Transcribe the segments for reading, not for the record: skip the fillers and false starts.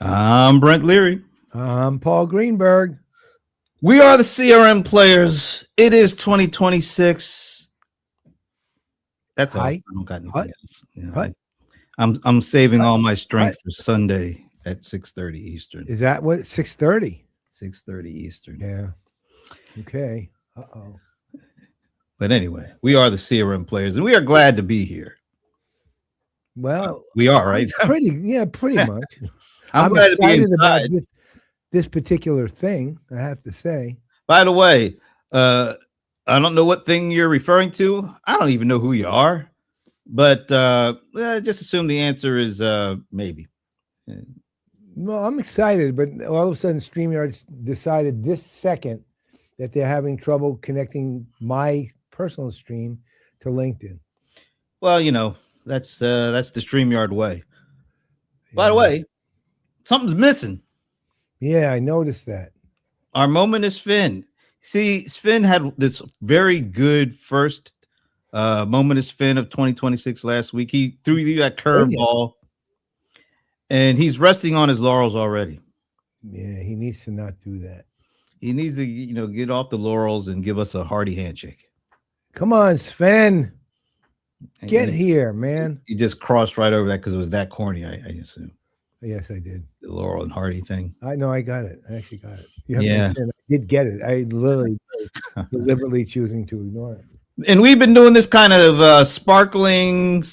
I'm Brent Leary. I'm Paul Greenberg. We are the CRM Players. It is 2026. That's all. I don't got anything else. You know, I'm saving all my strength for Sunday at 6:30 Eastern. Is that what? 6:30? 6:30 Eastern. Yeah. Okay. Uh-oh. But anyway, we are the CRM Players, and we are glad to be here. Well, we are, right? Pretty much. I'm glad excited to be about this particular thing, I have to say. By the way, I don't know what thing you're referring to. I don't even know who you are, but just assume the answer is maybe. Well, I'm excited, but all of a sudden StreamYard decided this second that they're having trouble connecting my personal stream to LinkedIn. Well, you know, that's the StreamYard way. Yeah. By the way, something's missing. Yeah, I noticed that. Our moment is Finn. See, Sven had this very good first moment is Finn of 2026 last week. He threw you that curveball, and he's resting on his laurels already. Yeah, he needs to not do that. He needs to, get off the laurels and give us a hearty handshake. Come on, Sven. Get here, man. You just crossed right over that because it was that corny, I assume. Yes, I did. The Laurel and Hardy thing. I know, I got it. I actually got it. Yeah. I did get it. I literally deliberately choosing to ignore it. And we've been doing this kind of sparkling,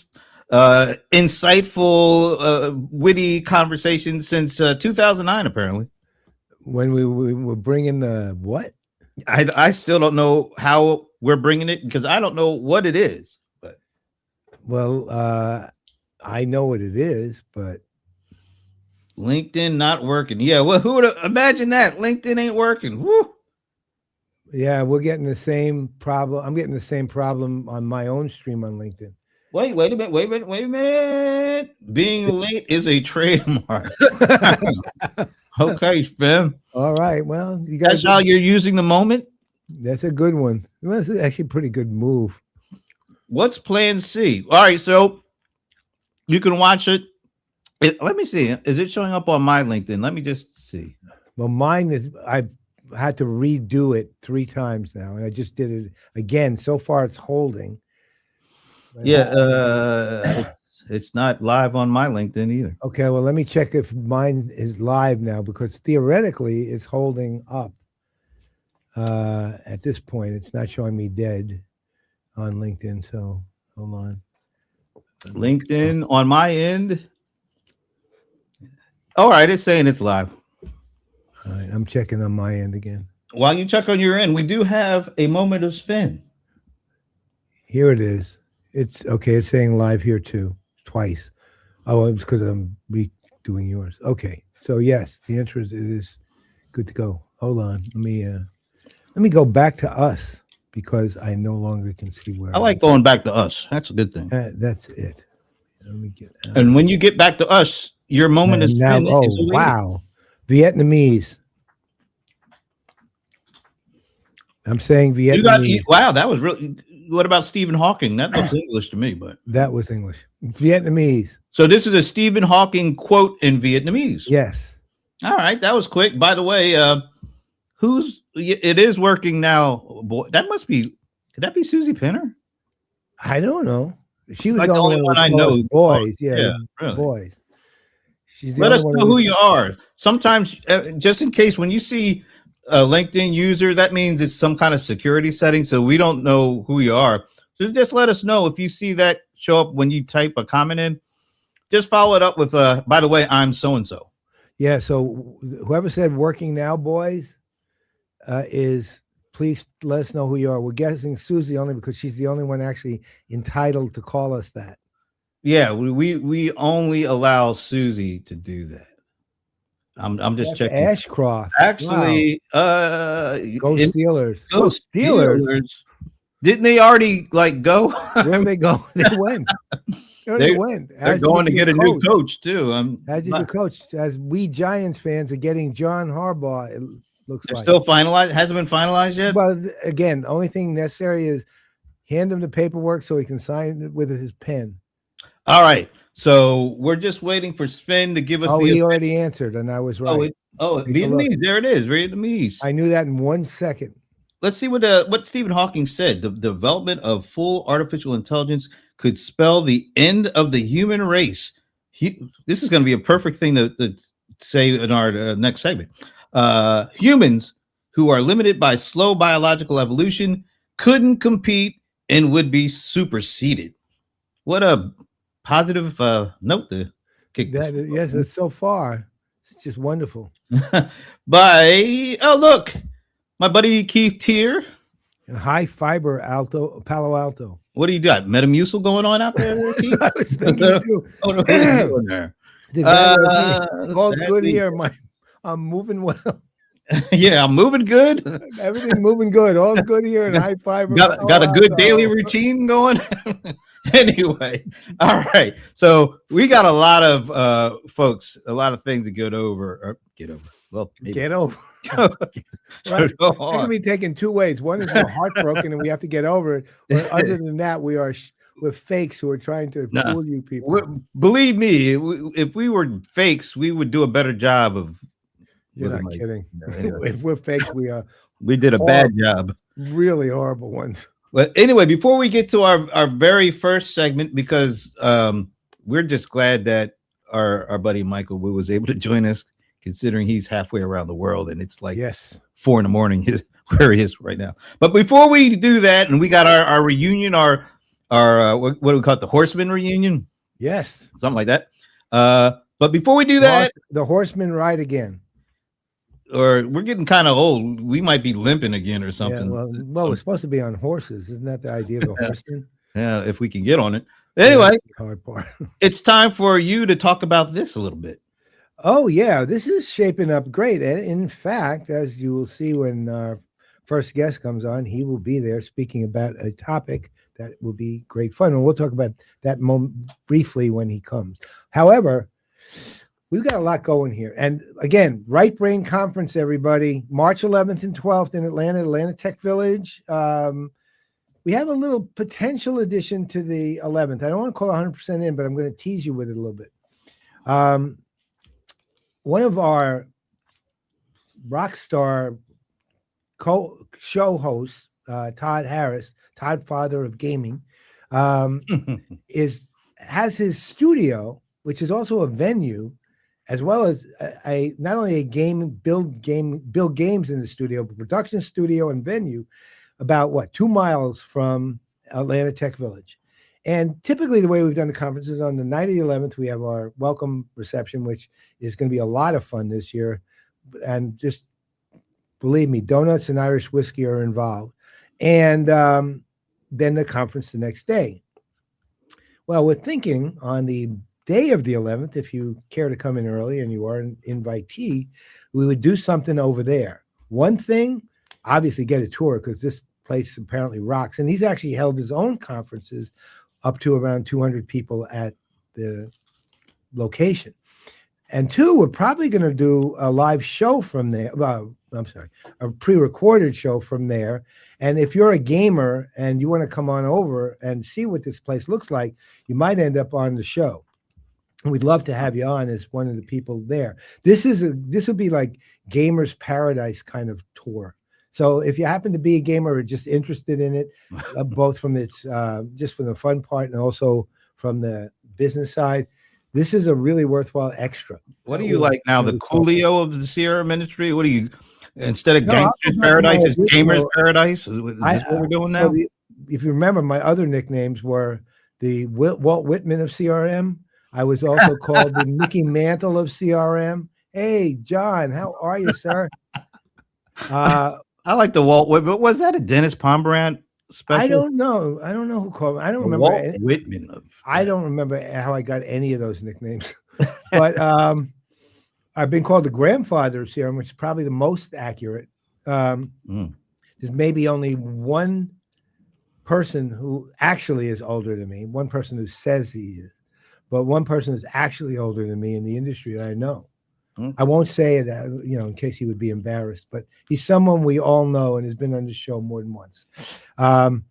insightful, witty conversation since 2009, apparently. When we were bringing the what? I still don't know how we're bringing it because I don't know what it is. But well, I know what it is, but LinkedIn not working. Yeah, well, who would imagine that? LinkedIn ain't working. Woo. Yeah, we're getting the same problem. I'm getting the same problem on my own stream on LinkedIn. Wait a minute. Being late is a trademark. Okay, Spam. All right. Well, you guys. That's how you're using the moment. That's a good one. That's actually a pretty good move. What's Plan C? All right, so you can watch it. Let me see. Is it showing up on my LinkedIn? Let me just see. Well, mine is. I've had to redo it 3 times now, and I just did it again. So far, it's holding. Yeah, it's not live on my LinkedIn either. Okay, well, let me check if mine is live now because theoretically it's holding up. At this point, it's not showing me dead on LinkedIn. So hold on. LinkedIn on my end. All right, it's saying it's live. All right, I'm checking on my end again. While you check on your end, we do have a moment of Sven. Here it is. It's okay. It's saying live here too, twice. Oh, it's because I'm redoing yours. Okay, so yes, the answer is it is good to go. Hold on, let me go back to us because I no longer can see where. I like going back to us. That's a good thing. That's it. Let me get. And when you get back to us, your moment is now. Oh wow, Vietnamese. I'm saying Vietnamese. Wow, that was really. What about Stephen Hawking? That looks English to me, but that was English. Vietnamese. So this is a Stephen Hawking quote in Vietnamese. Yes. All right, that was quick. By the way, it is working now. Boy, that must be. Could that be Susie Penner? I don't know. She was like the only one I know. Boys, yeah, really. Boys. She's the Let us know who you are. Sometimes, just in case, when you see a LinkedIn user, that means it's some kind of security setting, so we don't know who you are. So just let us know if you see that show up when you type a comment in. Just follow it up with by the way, I'm so and so. Yeah, so whoever said working now, boys, is please let us know who you are. We're guessing Susie only because she's the only one actually entitled to call us that. Yeah, we only allow Susie to do that. I'm just checking. Ashcroft. Actually, wow. Go Steelers. Go Steelers. Didn't they already go? Where did they go? They went. They went. They're going to get a new coach too. As you coach, as we Giants fans are getting John Harbaugh, it looks like. Still finalized? Hasn't been finalized yet? Well, again, the only thing necessary is hand him the paperwork so he can sign it with his pen. All right. So we're just waiting for Sven to give us Oh, the. he already answered, and I was right. Take a look. Vietnamese. There it is, Vietnamese. I knew that in 1 second. Let's see what Stephen Hawking said. The development of full artificial intelligence could spell the end of the human race. This is going to be a perfect thing to say in our next segment. Humans who are limited by slow biological evolution couldn't compete and would be superseded. What a positive note to kick That this. yes, it's so far. It's just wonderful. Look, my buddy Keith Tier. And high fiber Palo Alto. What do you got? Metamucil going on out there, Keith? I was thinking too. What are you doing there? All's good here. I'm moving well. Yeah, I'm moving good. Everything moving good. All's good here in high fiber. Got a good daily routine going. Anyway, all right. So we got a lot of folks, a lot of things to get over. Well, maybe. Get over. Right. It can be taken two ways. One is we're heartbroken and we have to get over it. But other than that, we're fakes who are trying to fool you people. Believe me, if we were fakes, we would do a better job of. You're not kidding. If we're fakes, we did a bad job. Really horrible ones. But anyway, before we get to our very first segment, because we're just glad that our buddy Michael Wu was able to join us, considering he's halfway around the world and it's like 4 a.m. where he is right now. But before we do that, and we got our reunion, our what do we call it? The Horsemen reunion? Yes. Something like that. But before we do that, the Horsemen ride again. Or we're getting kind of old. We might be limping again or something. Yeah, well, we're supposed to be on horses. Isn't that the idea of a horseman? Yeah, if we can get on it. Anyway, hard part. It's time for you to talk about this a little bit. Oh, yeah. This is shaping up great. And in fact, as you will see when our first guest comes on, he will be there speaking about a topic that will be great fun. And we'll talk about that moment briefly when he comes. However, we've got a lot going here. And again, Right Brain Conference, everybody, March 11th and 12th in Atlanta Tech Village. We have a little potential addition to the 11th. I don't want to call 100% in, but I'm going to tease you with it a little bit. One of our rock star show hosts, Todd Harris, Todd Father of Gaming, has his studio, which is also a venue, as well as not only a build games in the studio, but production studio and venue, about 2 miles from Atlanta Tech Village. And typically the way we've done the conferences, on the night of the 11th, we have our welcome reception, which is going to be a lot of fun this year. And just believe me, donuts and Irish whiskey are involved. And then the conference the next day. Well, we're thinking on the day of the 11th, if you care to come in early and you are an invitee, we would do something over there. One thing, obviously get a tour, because this place apparently rocks. And he's actually held his own conferences up to around 200 people at the location. And two, we're probably going to do a live show from there. A pre-recorded show from there. And if you're a gamer and you want to come on over and see what this place looks like, you might end up on the show. We'd love to have you on as one of the people there. This would be like Gamers Paradise kind of tour. So if you happen to be a gamer or just interested in it, both from its just from the fun part and also from the business side, this is a really worthwhile extra. What do you like now? The Coolio of the CRM industry? What do you, instead of Gangsters Paradise, is Gamers Paradise? Is this what we're doing now? Well, if you remember, my other nicknames were the Walt Whitman of CRM. I was also called the Mickey Mantle of CRM. Hey, John, how are you, sir? I like the Walt Whitman. Was that a Denis Pombriant special? I don't know who called me. I don't remember. Walt Whitman. I don't remember how I got any of those nicknames. But I've been called the grandfather of CRM, which is probably the most accurate. There's maybe only one person who actually is older than me, one person who says he is, but one person is actually older than me in the industry that I know. I won't say it, in case he would be embarrassed, but he's someone we all know and has been on the show more than once. It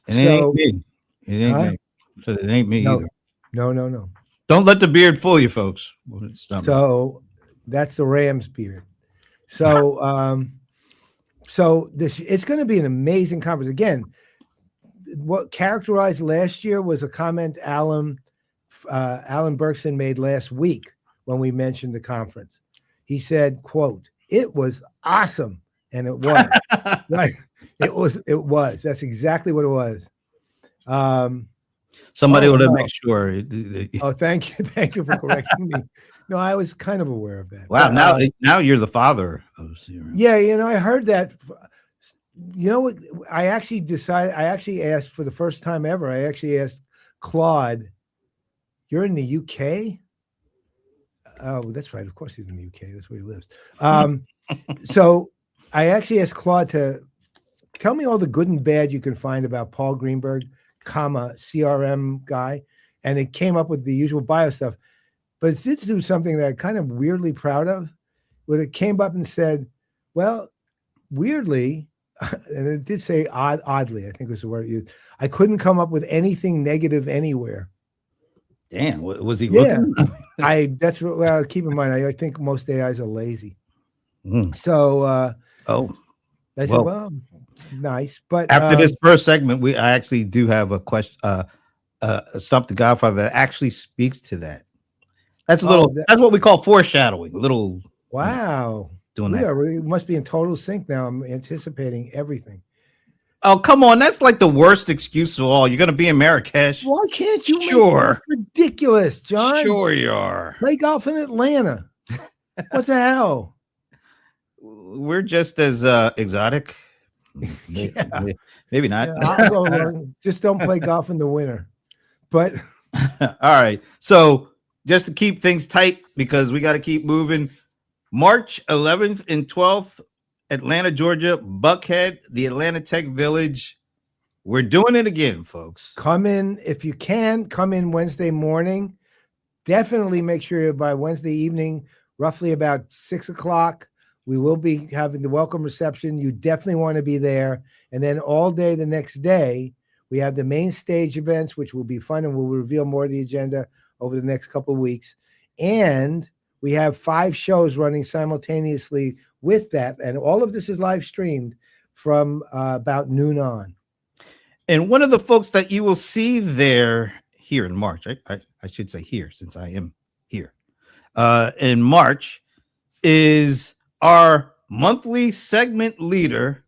ain't me. It ain't me. So it ain't me either. No. Don't let the beard fool you, folks. So that's the Rams beard. So so this it's going to be an amazing conference. Again, what characterized last year was a comment Alan Berkson made last week when we mentioned the conference. He said, quote, "It was awesome." And it was. Right. It was. That's exactly what it was. Somebody would make sure. Oh, thank you. Thank you for correcting me. No, I was kind of aware of that. Wow. But, now you're the father of CRM. Yeah. I heard that. You know what? I actually asked for the first time ever. I actually asked Claude, "You're in the UK?" Oh, that's right. Of course he's in the UK. That's where he lives. So I actually asked Claude to tell me all the good and bad you can find about Paul Greenberg, CRM guy. And it came up with the usual bio stuff. But it did do something that I'm kind of weirdly proud of. When it came up and said, well, weirdly, and it did say oddly, I think was the word it used, I couldn't come up with anything negative anywhere. Damn, was he looking? That's what, well, keep in mind, I think most AIs are lazy. So I said, well, nice. But after this first segment, I actually do have a question, Stump the Godfather that actually speaks to that. That's a little, that's what we call foreshadowing. A little wow. Doing that. We must be in total sync now. I'm anticipating everything. Oh, come on. That's like the worst excuse of all. You're going to be in Marrakesh. Why can't you? Sure. Make ridiculous, John. Sure you are. Play golf in Atlanta. What the hell? We're just as exotic. Maybe not. Yeah, I'll go along. Just don't play golf in the winter. But all right. So just to keep things tight, because we got to keep moving. March 11th and 12th, Atlanta, Georgia, Buckhead, the Atlanta Tech Village. We're doing it again, folks. Come in if you can. Come in Wednesday morning. Definitely make sure by Wednesday evening, roughly about 6 o'clock, we will be having the welcome reception. You definitely want to be there. And then all day the next day, we have the main stage events, which will be fun, and we'll reveal more of the agenda over the next couple of weeks. And we have 5 shows running simultaneously with that. And all of this is live streamed from about noon on. And one of the folks that you will see there here in March, I should say here, since I am here in March, is our monthly segment leader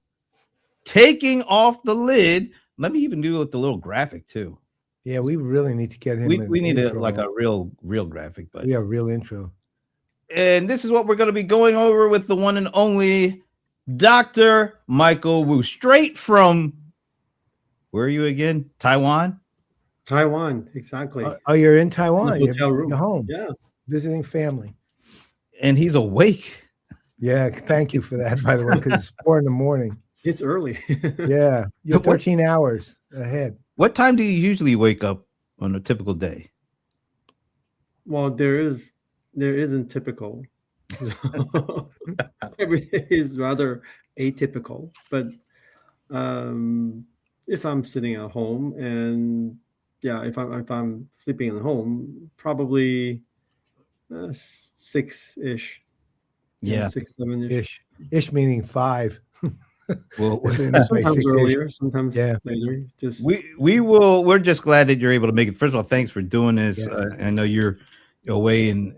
taking off the lid. Let me even do it with the little graphic too. Yeah, we really need to get him. We need a real graphic, but yeah, real intro. And this is what we're going to be going over with the one and only Dr. Michael Wu, straight from, where are you again? Taiwan? Taiwan, exactly. Oh, you're in Taiwan. You're home. Yeah. Visiting family. And he's awake. Yeah, thank you for that, by the way, because it's 4 a.m. It's early. Yeah, you're 13 hours ahead. What time do you usually wake up on a typical day? Well, there isn't typical. So, every day is rather atypical. But if I'm sitting at home, and yeah, if I'm sleeping at home, probably 6-ish. Yeah, 6, 7-ish. Ish meaning 5. Well, sometimes earlier, sometimes later. Just we're just glad that you're able to make it. First of all, thanks for doing this. Yeah. I know you're away, and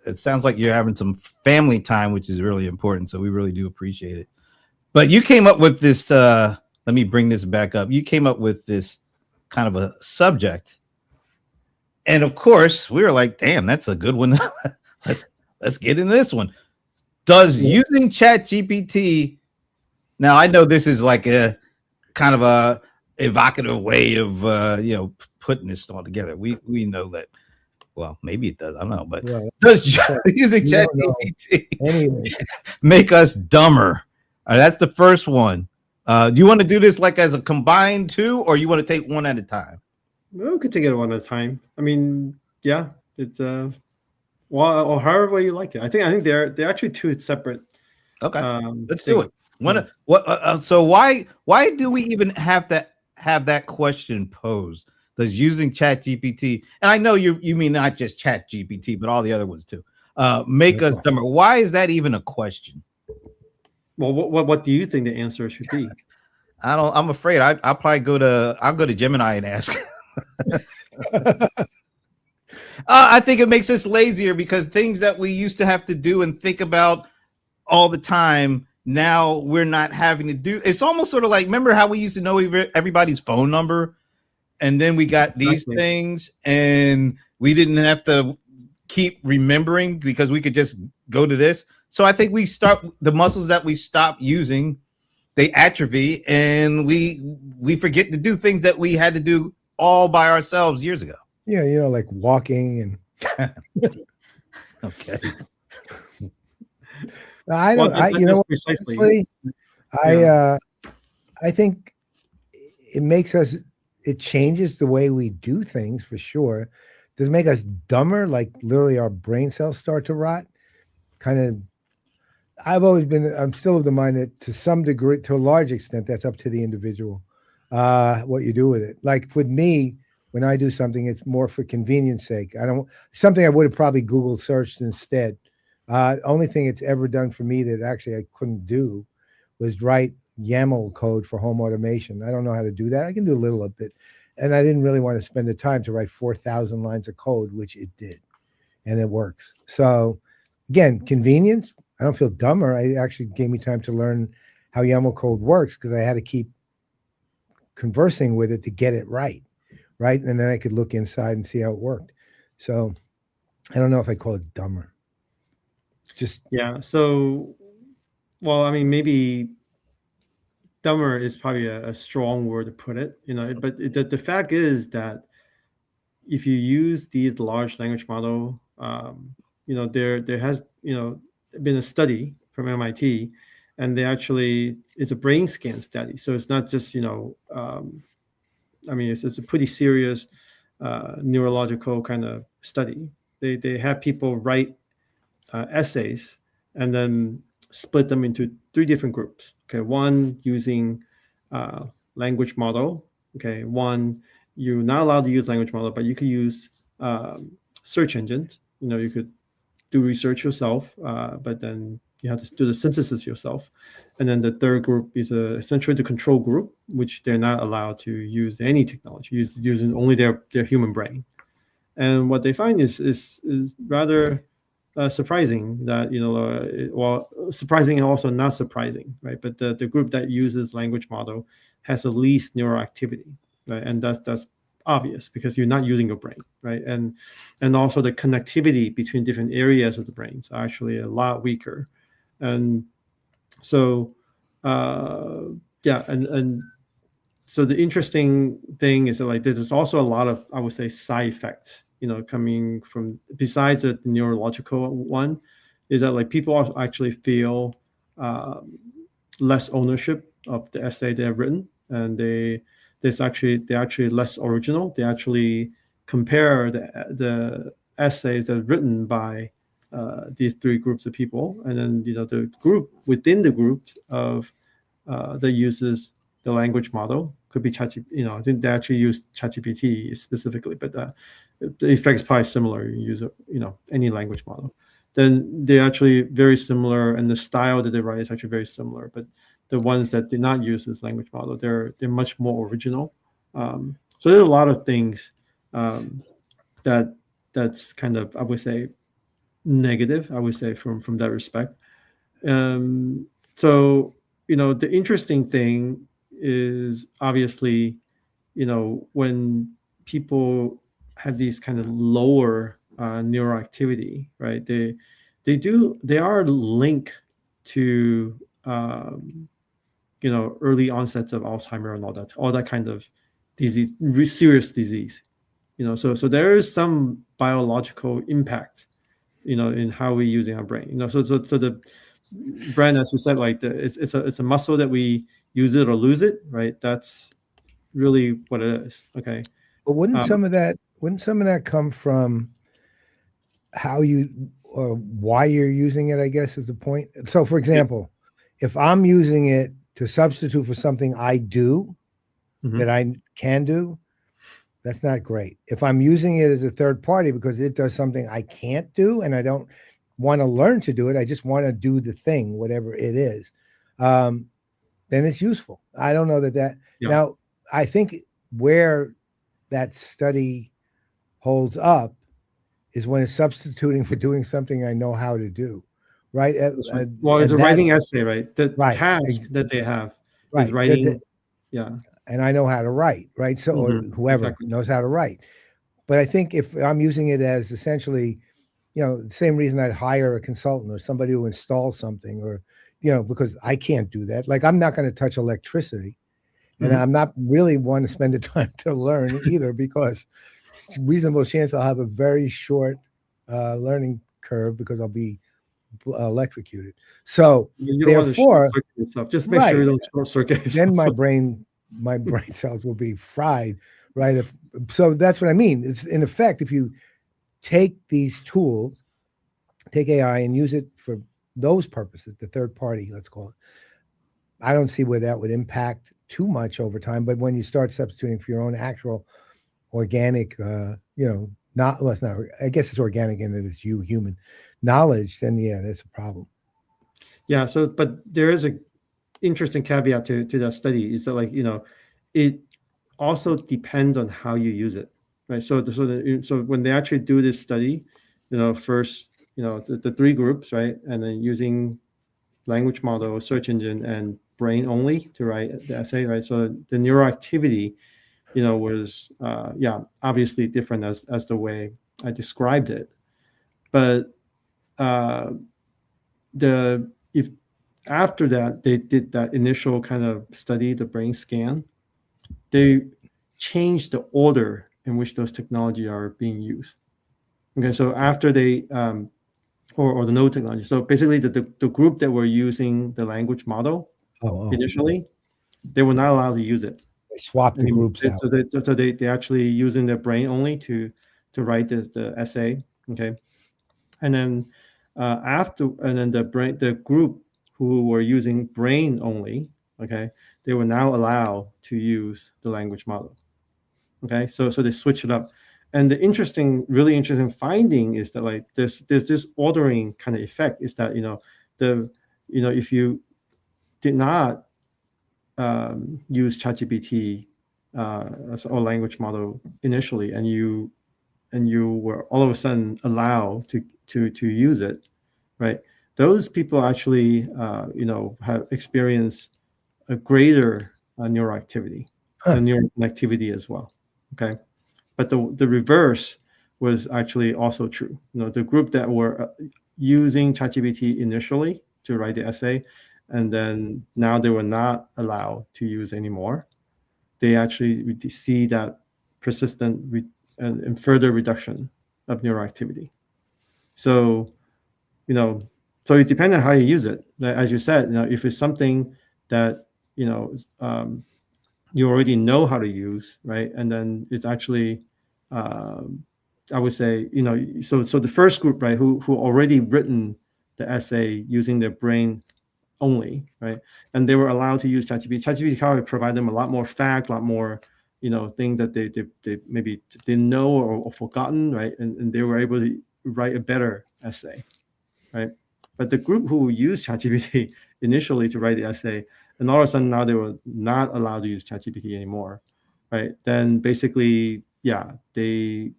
it sounds like you're having some family time, which is really important. So we really do appreciate it. But you came up with this. Let me bring this back up. You came up with this kind of a subject, and of course, we were like, "Damn, that's a good one." let's get into this one. Does using ChatGPT? Now, I know this is like a kind of a evocative way of putting this all together. We know that. Well, maybe it does. I don't know, but does using ChatGPT make us dumber? That's the first one. Do you want to do this like as a combined two, or you want to take one at a time? Well, we could take it one at a time. I mean, yeah, it's well, or however you like it. I think they're actually 2 separate. Okay, let's do it. So why do we even have that question posed? Does using Chat GPT, and I know you mean not just Chat GPT, but all the other ones too, make us dumber? Why is that even a question? Well, what do you think the answer should be? I'm afraid I'll probably go to Gemini and ask. I think it makes us lazier because things that we used to have to do and think about all the time, now we're not having to do. It's almost sort of like, remember how we used to know everybody's phone number, and then we got these things and we didn't have to keep remembering because we could just go to this. So I think the muscles that we stop using, they atrophy, and we forget to do things that we had to do all by ourselves years ago. Yeah, like walking and okay. I don't. Precisely. I think it makes us. It changes the way we do things for sure. Does it make us dumber? Like literally, our brain cells start to rot. Kind of. I'm still of the mind that to some degree, to a large extent, that's up to the individual. What you do with it. Like with me, when I do something, it's more for convenience sake. Something I would have probably Google searched instead. Only thing it's ever done for me that actually I couldn't do was write YAML code for home automation. I don't know how to do that. I can do a little of it. And I didn't really want to spend the time to write 4,000 lines of code, which it did. And it works. So again, convenience. I don't feel dumber. It actually gave me time to learn how YAML code works because I had to keep conversing with it to get it right. Right. And then I could look inside and see how it worked. So I don't know if I call it dumber. Yeah. So, well, I mean, maybe dumber is probably a strong word to put it, but the fact is that if you use these large language model, there has, been a study from MIT, and it's a brain scan study. So it's not just, it's a pretty serious neurological kind of study. They have people write essays and then split them into 3 different groups. Okay, one using language model. Okay, one you're not allowed to use language model, but you could use search engines. You could do research yourself, but then you have to do the synthesis yourself. And then the third group is essentially the control group, which they're not allowed to use any technology, using only their human brain. And what they find is rather surprising that, surprising and also not surprising, right? But the group that uses language model has the least neural activity, right? And that's obvious because you're not using your brain, right? And also the connectivity between different areas of the brains are actually a lot weaker. And so, and so the interesting thing is that like there's also a lot of, I would say, side effects, coming from, besides the neurological one, is that like people actually feel less ownership of the essay they have written, and they're actually less original. They actually compare the essays that are written by these 3 groups of people, and then the group within the groups of that uses the language model could be ChatGPT. I think they actually use ChatGPT specifically, but the effect is probably similar. You use any language model, then they're actually very similar, and the style that they write is actually very similar. But the ones that did not use this language model, they're much more original. So there's a lot of things that's kind of, I would say, negative. I would say from that respect. So the interesting thing is obviously, when people have these kind of lower neural activity, right? They are linked to early onsets of Alzheimer and all that kind of disease, serious disease. So there is some biological impact, in how we're using our brain. So the brain, as we said, like it's a muscle that we use it or lose it, right? That's really what it is. Okay. But wouldn't some of that come from how you or why you're using it, I guess, is the point. So for example, if I'm using it to substitute for something I do that I can do, That's not great. If I'm using it as a third party because it does something I can't do and I don't want to learn to do it, I just want to do the thing, whatever it is, then it's useful. I don't know that. Yeah. Now, I think where that study holds up is when it's substituting for doing something I know how to do, right? Well, it's a and writing essay, right? The Right. task that they have right. is writing. Yeah. And I know how to write, right? So, or whoever exactly. knows how to write. But I think if I'm using it as essentially, the same reason I'd hire a consultant or somebody who installs something, or, because I can't do that. Like, I'm not going to touch electricity, and I'm not really one to spend the time to learn either, because reasonable chance I'll have a very short learning curve because I'll be electrocuted. So you don't therefore, want to short circuit yourself. Just make sure you don't short circuit yourself. then my brain cells will be fried, right? So that's what I mean. It's in effect, if you take these tools, take AI and use it for those purposes, the third party, let's call it, I don't see where that would impact too much over time. But when you start substituting for your own actual organic, it's not, I guess it's organic in that it's human knowledge, then yeah, that's a problem. Yeah. So, but there is a interesting caveat to that study, is that it also depends on how you use it, right? So when they actually do this study, first, the three groups, right, and then using language model, search engine, and brain only to write the essay, right? So the neuroactivity, was obviously different as the way I described it, but if after that they did that initial kind of study, the brain scan, they changed the order in which those technology are being used. Okay, so after they or the node technology. So basically, the group that were using the language model initially, they were not allowed to use it. They swapped the groups out. So they actually using their brain only to write the essay. Okay, and then the group who were using brain only, okay, they were now allowed to use the language model. Okay, so they switched it up. And the really interesting finding is that there's this ordering kind of effect, is that if you did not use ChatGPT or language model initially, and you were all of a sudden allowed to use it, right? Those people actually have experienced a greater neuroactivity and neuroactivity as well. Okay. But the reverse was actually also true. The group that were using ChatGPT initially to write the essay, and then now they were not allowed to use anymore, they actually see that persistent and further reduction of neuroactivity. So, so it depends on how you use it. As you said, if it's something that you already know how to use, right? And then it's actually, I would say, so the first group, right, who already written the essay using their brain only, right? And they were allowed to use ChatGPT. ChatGPT probably provide them a lot more fact, a lot more, things that they maybe didn't know or forgotten, right? And they were able to write a better essay, right? But the group who used ChatGPT initially to write the essay, and all of a sudden now they were not allowed to use ChatGPT anymore, right? Then basically, yeah, they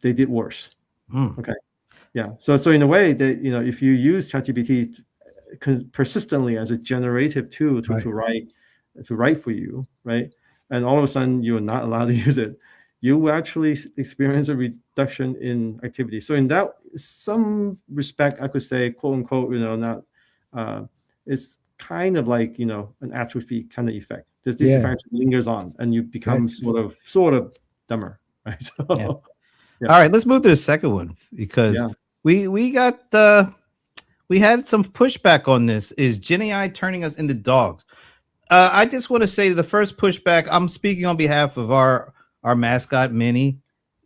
did worse. Okay, yeah. So in a way that if you use ChatGPT persistently as a generative tool to write for you, right? And all of a sudden you're not allowed to use it, you will actually experience a reduction in activity. So in that some respect, I could say, quote unquote, not it's kind of like an atrophy kind of effect. This effect lingers on, and you become sort of dumber, right? So, yeah. All right, let's move to the second one, because we had some pushback on this. Is Gen AI turning us into dogs? I just want to say the first pushback, I'm speaking on behalf of our mascot, Minnie.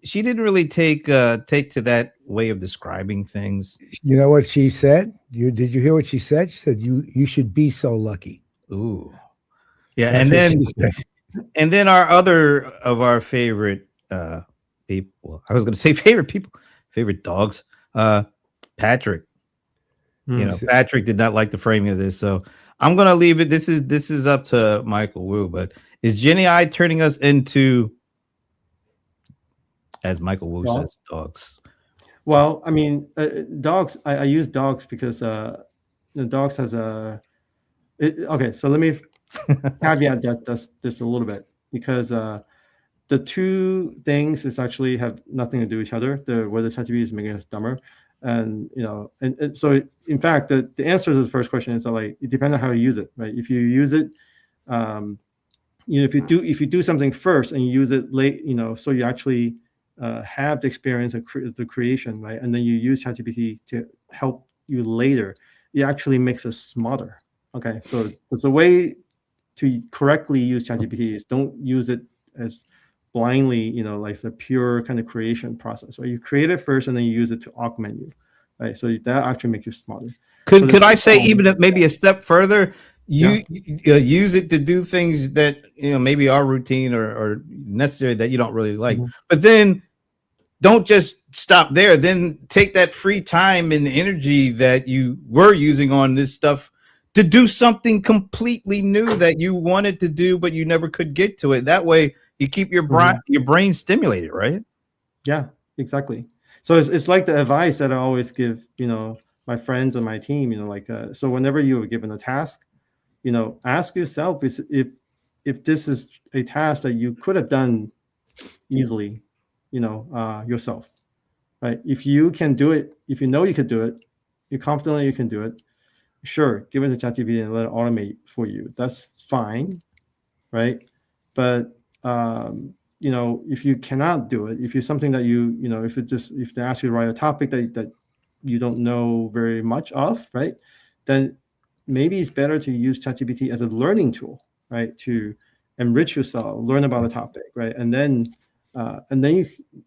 She didn't really take to that way of describing things. You know what she said? Did you hear what she said? She said, you should be so lucky. Ooh. Yeah. That's and then And then our other of our favorite people. I was going to say favorite people, favorite dogs. Patrick. You know, Mm. Patrick did not like the framing of this, so I'm going to leave it. This is up to Michael Wu. But is Jenny I turning us into, as Michael Wu Dog? says, dogs? Well, I mean, dogs. I use dogs because the dogs has a. Okay, so let me caveat this a little bit because the two things is actually have nothing to do with each other. Whether ChatGPT is making us dumber, and and so in fact, the answer to the first question is that, like, it depends on how you use it, right? If you use it, if you do something first and you use it late, so you actually have the experience of the creation, right? And then you use ChatGPT to help you later. It actually makes us smarter. Okay, so it's a way to correctly use ChatGPT is don't use it as blindly, like the pure kind of creation process. Right? You create it first and then you use it to augment you, right? So that actually makes you smarter. Could I say even maybe a step further? Yeah. You use it to do things that maybe are routine or necessary that you don't really like, but then don't just stop there. Then take that free time and energy that you were using on this stuff to do something completely new that you wanted to do, but you never could get to it. That way, you keep your brain stimulated, right? Yeah, exactly. So it's like the advice that I always give, my friends and my team. So whenever you are given a task, ask yourself if this is a task that you could have done easily, yourself, right? If you can do it, if you know you could do it, you're confident you can do it. Sure, give it to ChatGPT and let it automate for you. That's fine, right? But if you cannot do it, if it's something that if they ask you to write a topic that you don't know very much of, right? Then maybe it's better to use ChatGPT as a learning tool, right? To enrich yourself, learn about a topic, right? And then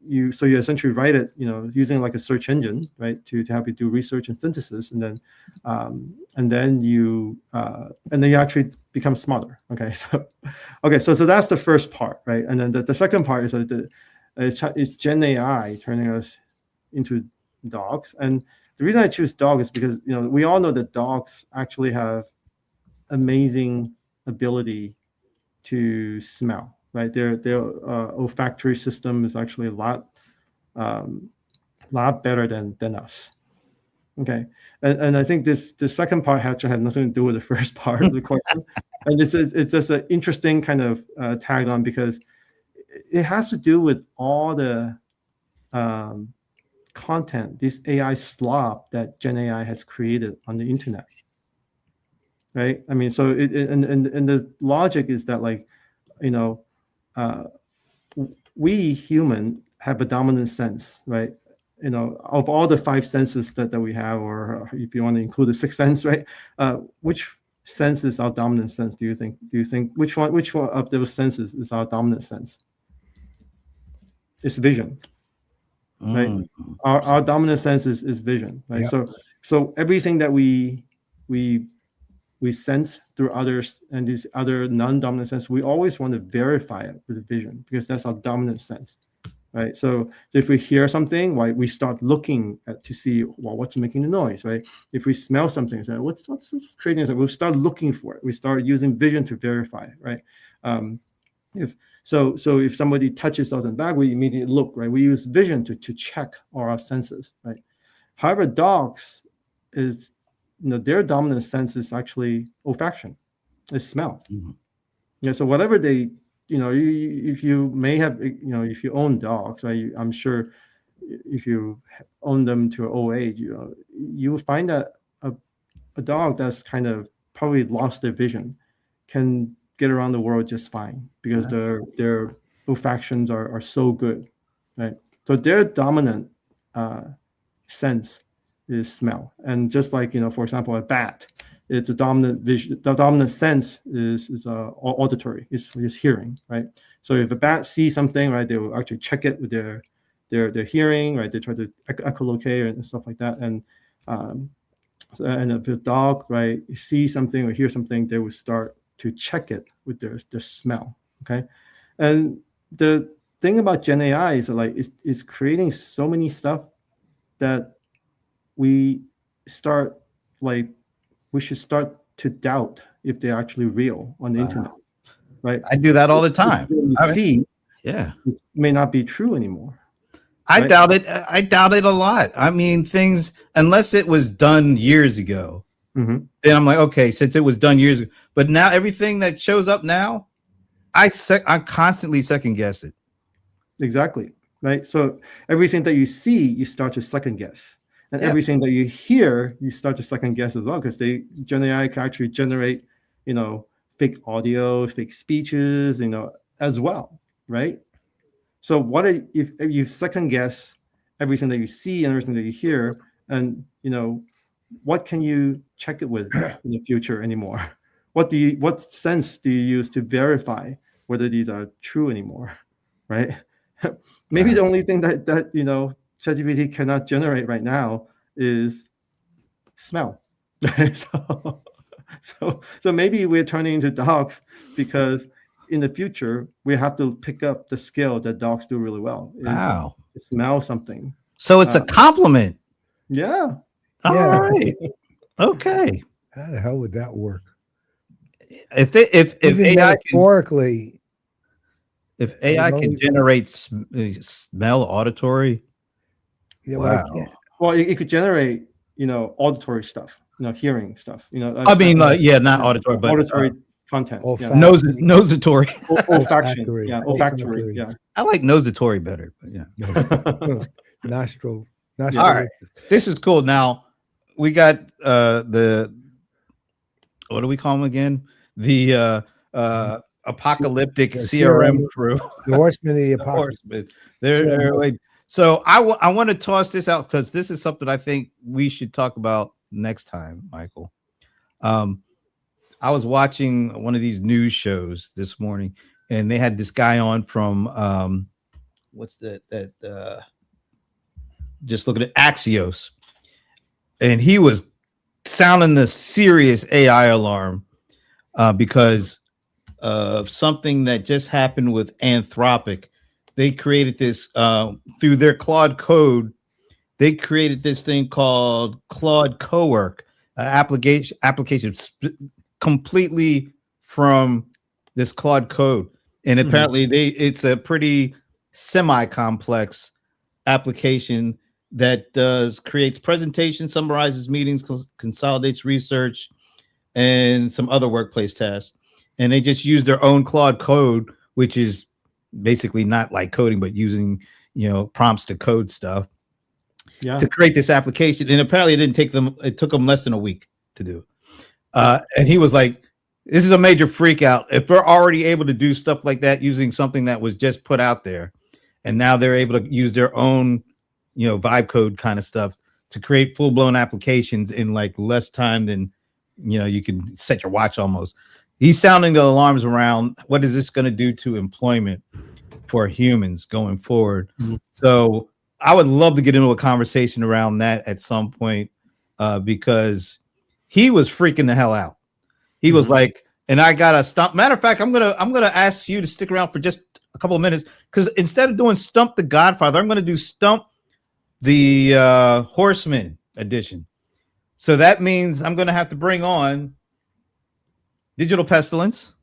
you essentially write it, using like a search engine, right, to help you do research and synthesis, and then you actually become smarter. Okay, so that's the first part, right? And then the second part is that is Gen AI turning us into dogs? And the reason I choose dog is because we all know that dogs actually have amazing ability to smell, right? Their olfactory system is actually a lot better than us. Okay, and I think the second part actually had nothing to do with the first part of the question, and it's just an interesting kind of tag on because it has to do with all the content, this AI slop that Gen AI has created on the internet, right? I mean, so and the logic is that, like, we human have a dominant sense, right? Of all the five senses that we have, or if you want to include the sixth sense, right? Which sense is our dominant sense? Do you think which one of those senses is our dominant sense? It's vision, right? Our dominant sense is vision, right? Yep. So everything that we sense through others and these other non-dominant sense, we always want to verify it with vision because that's our dominant sense, right? So if we hear something, right, we start looking to see, well, what's making the noise, right? If we smell something, so what's creating it? We'll start looking for it. We start using vision to verify it, right? If somebody touches us in the back, we immediately look, right? We use vision to check our senses, right? However, dogs is their dominant sense is actually olfaction, is smell. Yeah, so whatever they, if you may have, if you own dogs, right, I'm sure if you own them to an old age, you will find that a dog that's kind of probably lost their vision can get around the world just fine because their olfactions are so good, right? So their dominant sense is smell, and just like for example, a bat, it's a dominant vision. The dominant sense is auditory, is hearing, right? So if a bat sees something, right, they will actually check it with their hearing, right? They try to echolocate and stuff like that, and if a dog, right, sees something or hears something, they will start to check it with their smell, Okay, and the thing about Gen AI is like it's creating so many stuff that we should start to doubt if they're actually real on the internet, right? I do that all the time. What you see Yeah. may not be true anymore. I Right. doubt it. I doubt it a lot. I mean, things, unless it was done years ago, Mhm. then I'm like, okay, since it was done years ago. But now everything that shows up now, I constantly second guess it. Exactly. Right. So everything that you see, you start to second guess. And Yeah. everything that you hear, you start to second guess as well, because Gen AI can actually generate, fake audio, fake speeches, as well. Right. So what if you second guess everything that you see and everything that you hear, and what can you check it with in the future anymore? What sense do you use to verify whether these are true anymore? Right? Maybe the only thing that ChatGPT cannot generate right now is smell. So maybe we're turning into dogs because in the future we have to pick up the skill that dogs do really well. Is Wow. to smell something. So it's a compliment. Yeah. All Yeah. right. Okay. How the hell would that work? If Even AI metaphorically, if AI can generate smell, auditory, you know, I wow. can't. Well, it could generate, auditory stuff, hearing stuff. I mean, not auditory, but auditory content. Yeah. nosatory. Olfaction. Yeah. Olfactory. Yeah. I like nosatory better, but yeah. Nostril. All right. This is cool. Now we got the, what do we call them again? The apocalyptic CRM crew. The Horsemen of the Apocalypse. They're so I want to toss this out because this is something I think we should talk about next time, Michael. I was watching one of these news shows this morning, and they had this guy on from what's that just looking at Axios, and he was sounding the serious AI alarm because of something that just happened with Anthropic. They created this through their Claude code. They created this thing called Claude Cowork, application completely from this Claude code, and apparently it's a pretty semi-complex application that creates presentations, summarizes meetings, consolidates research, and some other workplace tasks. And they just use their own Claude code, which is basically not like coding, but using prompts to code stuff to create this application. And apparently it took them less than a week to do. And he was like, this is a major freak out. If they're already able to do stuff like that using something that was just put out there, and now they're able to use their own vibe code kind of stuff to create full-blown applications in like less time than you can set your watch almost. He's sounding the alarms around what is this going to do to employment for humans going forward. So I would love to get into a conversation around that at some point because he was freaking the hell out. He was like, and I gotta stop. Matter of fact, I'm gonna ask you to stick around for just a couple of minutes because instead of doing Stump the Godfather, I'm gonna do Stump the Horseman edition. So that means I'm gonna have to bring on Digital Pestilence.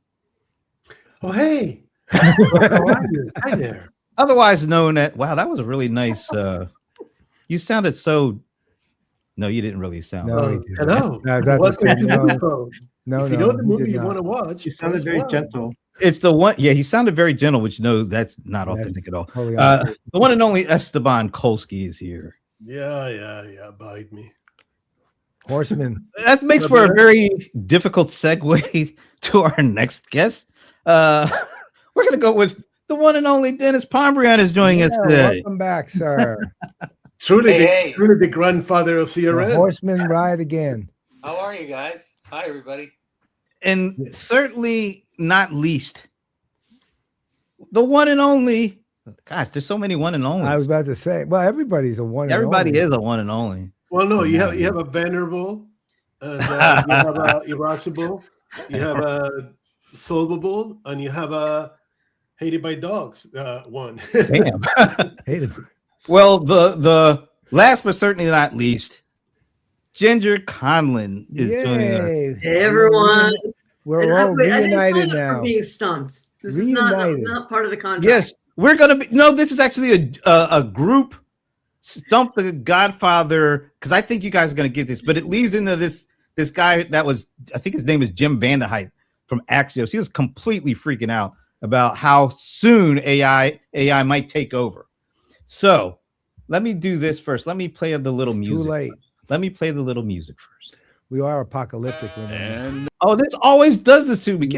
Oh, hey. How are you? Hi there. Otherwise known as, wow, that was a really nice, you sounded so, no, you didn't really sound. No, hello. Welcome to No, if you know the movie you want to watch, He sounded very gentle. It's the one, yeah, he sounded very gentle, which that's not authentic at all. The one and only Esteban Kolsky is here. Yeah, bite me. Horseman. That makes for a very difficult segue to our next guest. We're going to go with the one and only Denis Pombriant is joining us today. Welcome back, sir. Truly the grandfather of CRM. The Horseman ride again. How are you guys? Hi, everybody. And certainly not least, the one and only. Gosh, there's so many one and only. I was about to say, well, everybody's a one. Everybody is a one and only. Well, no, you have a venerable, and you have a irascible, you have a solvable, and you have a hated by dogs won. Damn. Hey, Well, the last but certainly not least, Ginger Conlon is joining us. yay! Hey everyone. We're And all wait, I didn't reunited sign up for now. being stumped. That was Reunited. not part of the contract. Yes, we're gonna be. No, this is actually a group. Stump the Godfather, because I think you guys are gonna get this, but it leads into this guy that was, I think his name is Jim Vanderhyde from Axios. He was completely freaking out about how soon AI might take over. So let me do this first. Let me play the little It's music. too late. Let me play the little music first. We are apocalyptic. Remember? And Oh, this always does this to me.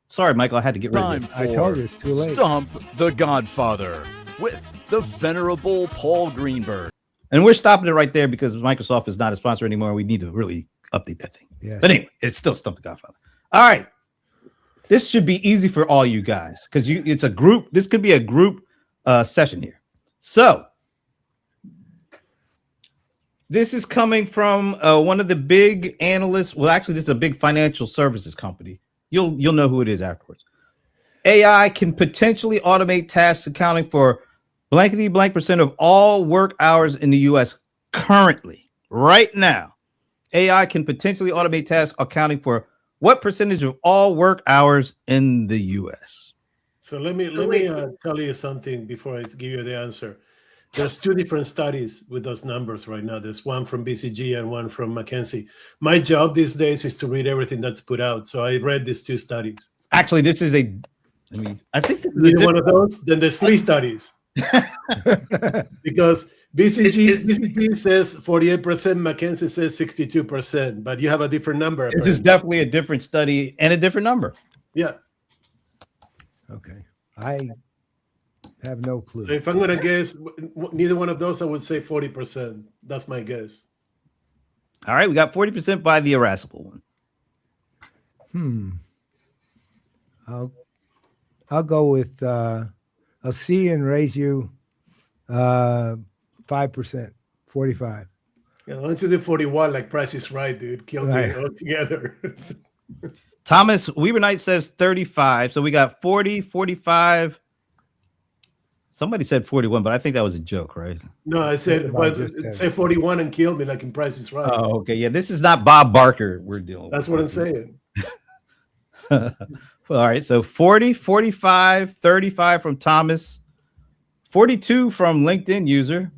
Sorry, Michael, I had to get rid of time it. for I told you it's too late. Stump the Godfather with the Venerable Paul Greenberg. And we're stopping it right there because Microsoft is not a sponsor anymore. We need to really update that thing. Yeah. But anyway, it's still Stump the Godfather. All right. This should be easy for all you guys because it's a group. This could be a group session here. So this is coming from one of the big analysts. Well, actually, this is a big financial services company. You'll know who it is afterwards. AI can potentially automate tasks accounting for blankety blank percent of all work hours in the U.S. currently, right now. AI can potentially automate tasks accounting for what percentage of all work hours in the U.S.? So let me tell you something before I give you the answer. There's two different studies with those numbers right now. There's one from BCG and one from McKinsey. My job these days is to read everything that's put out. So I read these two studies. Actually, this is I think this is Neither one of those, then there's three studies. Because BCG says 48%, McKinsey says 62%, but you have a different number. This is definitely a different study and a different number. Yeah. Okay. I have no clue. So if I'm going to guess, neither one of those, I would say 40%. That's my guess. All right, we got 40% by the irascible one. I'll go with I'll see and raise you 5%, 45. Yeah, why don't you do 41 like Price is Right, dude? Kill Right. it all together. Thomas Weaver Knight says 35. So we got 40, 45. Somebody said 41, but I think that was a joke, right? No, I said, Well, well, just say 41 and kill me like in Price is Right. Oh, okay. Yeah, this is not Bob Barker we're dealing That's with. what I'm saying. Well, all right. So 40, 45, 35 from Thomas, 42 from LinkedIn user.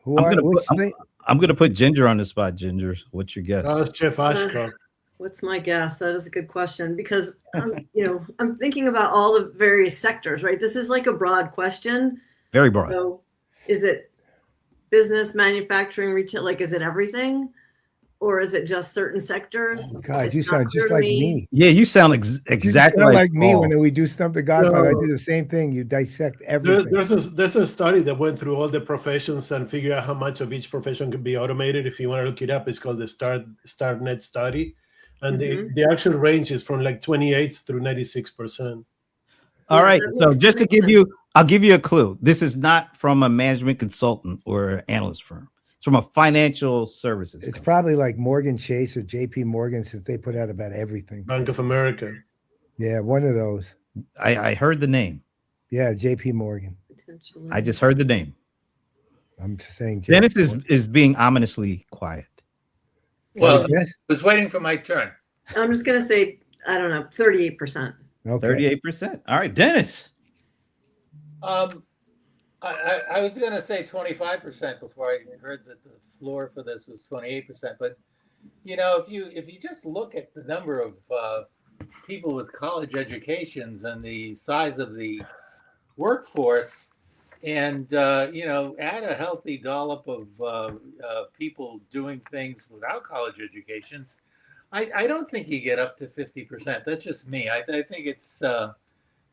Who I'm are gonna which put- thing? I'm going to put Ginger on the spot. Ginger, what's your guess? That's Jeff Ashcroft. What's my guess? That is a good question because I'm thinking about all the various sectors, right? This is like a broad question. Very broad. So is it business, manufacturing, retail? Like, is it everything? Or is it just certain sectors? God, It's you not sound clear just to like me. Yeah, you sound You exactly sound like like me Paul. when we do something Godfather. I So- do the same thing. You dissect everything. There's a study that went through all the professions and figured out how much of each profession could be automated. If you want to look it up, it's called the StarNet study. And the actual range is from like 28 through 96%. All Yeah, right. that So makes- just to makes give sense. you, I'll give you a clue. This is not from a management consultant or analyst firm. It's from a financial services. It's company. probably like Morgan Chase or JP Morgan since they put out about everything. Bank of America. Yeah, one of those. I heard the name. Yeah, JP Morgan. Potentially. I just heard the name. I'm just saying. Dennis JP Morgan. is being ominously quiet. Well, I Yes? was waiting for my turn. I'm just gonna say, I don't know, 38%. Okay. 38%. All right, Dennis. I was going to say 25% before I heard that the floor for this was 28%. But if you just look at the number of people with college educations and the size of the workforce, and add a healthy dollop of people doing things without college educations, I don't think you get up to 50%. That's just me. I think it's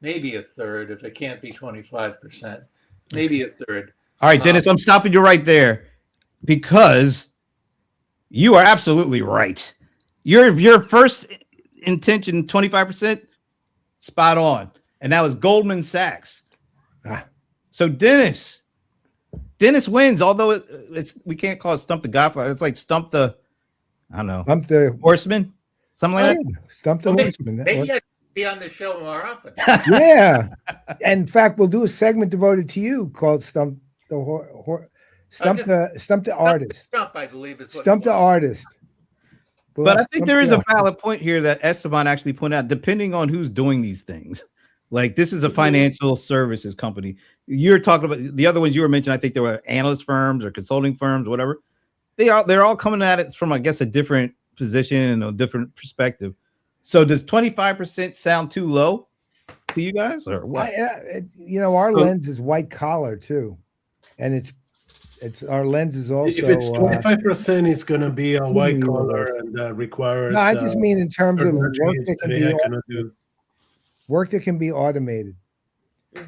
maybe a third if it can't be 25%. Maybe a third. All right, Dennis, I'm stopping you right there because you are absolutely right. Your first intention, 25%, spot on. And that was Goldman Sachs. Ah. So Dennis wins, although we can't call it Stump the Godfather. It's like Stump the, I don't know, Stump the Horseman, something like that. Stump the Maybe horseman. That maybe works. I should be on the show more often. Yeah. And in fact, we'll do a segment devoted to you called Stump the Stump the Artist. Trump, I believe, is what Stump the Artist. We'll But I have think Stump there is the a Artist. valid point here that Esteban actually pointed out, depending on who's doing these things. Like this is a financial services company. You're talking about the other ones you were mentioning. I think there were analyst firms or consulting firms, whatever. They're all coming at it from, I guess, a different position and a different perspective. So does 25% sound too low to you guys, or what? Our lens is white collar too, and it's our lens is also. If it's 25%, it's going to be a white collar and requires. No, I just mean in terms of work attributes that can AI be cannot do. work that can be automated.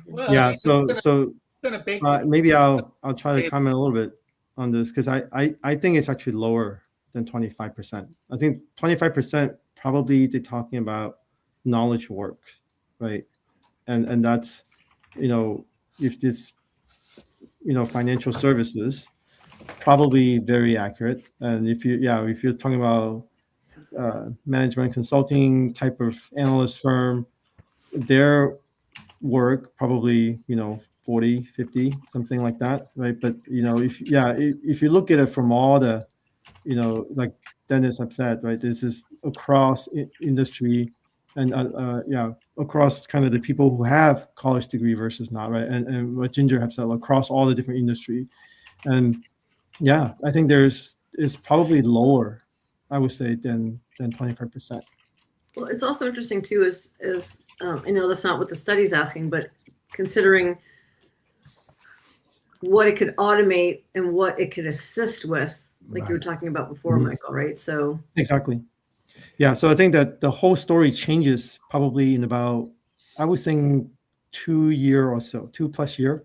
Well, Yeah. I mean, So it's gonna bake maybe I'll try to comment a little bit on this because I think it's actually lower than 25%. I think 25% probably they're talking about knowledge works, right? And that's, if this, financial services, probably very accurate. And if you're talking about management consulting type of analyst firm, their work probably 40, 50, something like that, right? But if you look at it from all the like Dennis have said, right, this is across industry and across kind of the people who have college degree versus not, right? And what Ginger have said, across all the different industry. And I think is probably lower, I would say, than 25%. Well, it's also interesting too, is I know that's not what the study's asking, but considering what it could automate and what it could assist with, like you were talking about before, Michael, right? So Exactly. Yeah. So I think that the whole story changes probably in about, I was saying 2 year or so, 2+ year,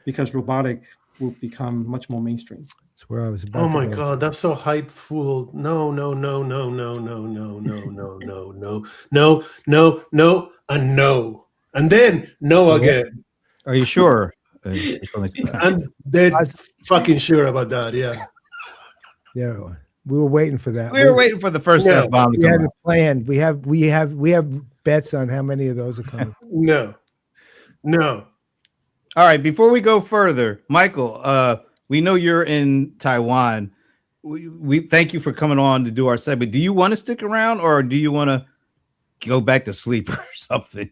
because robotic will become much more mainstream. That's where I was about. Oh to my go. God, that's so hypeful. No, no, no, no, no, no, no, no, no, no, no, no, no, no, and no. And then no again. Are you sure? I'm dead fucking sure about that. Yeah. Yeah, we were waiting for that. We were waiting for the first No. F-bomb to We come had out. it planned. We have bets on how many of those are coming. No. No. All right, before we go further, Michael, we know you're in Taiwan. We thank you for coming on to do our segment. Do you want to stick around, or do you want to go back to sleep or something?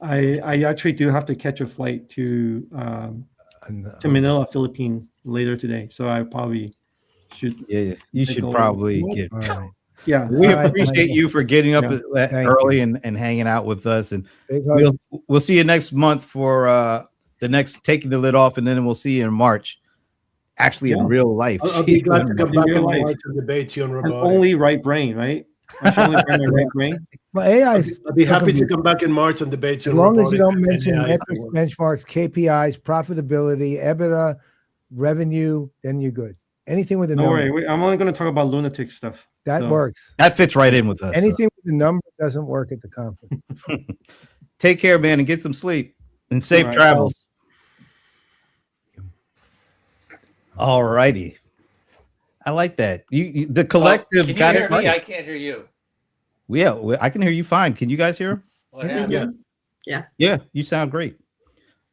I actually do have to catch a flight to Manila, Philippines later today, so I probably should. Yeah, you should go probably over. get. All right. Yeah, We All right, appreciate Michael. you for getting up Yeah. Thank early and hanging out with us, and Big hug. we'll see you next month for the next taking the lid off, and then we'll see you in March, actually in Yeah. real life. I'll be glad to come back real and life. watch and debate you on and robotics. only right brain, right? I should only bring my right brain. Well, AI is I'll be happy to come back in March and debate you as on long as you robotics don't and mention AI. metrics, benchmarks, KPIs, profitability, EBITDA, revenue, then you're good. Anything with a Don't number worry, I'm only going to talk about lunatic stuff. that so- works. That fits right in with us. Anything with a number doesn't work at the conference. Take care, man, and get some sleep and safe All right. travels. All righty. I like that. The collective Can you got hear it me? right. I can't hear you. Yeah, I can hear you fine. Can you guys hear? What happened? Yeah, you sound great.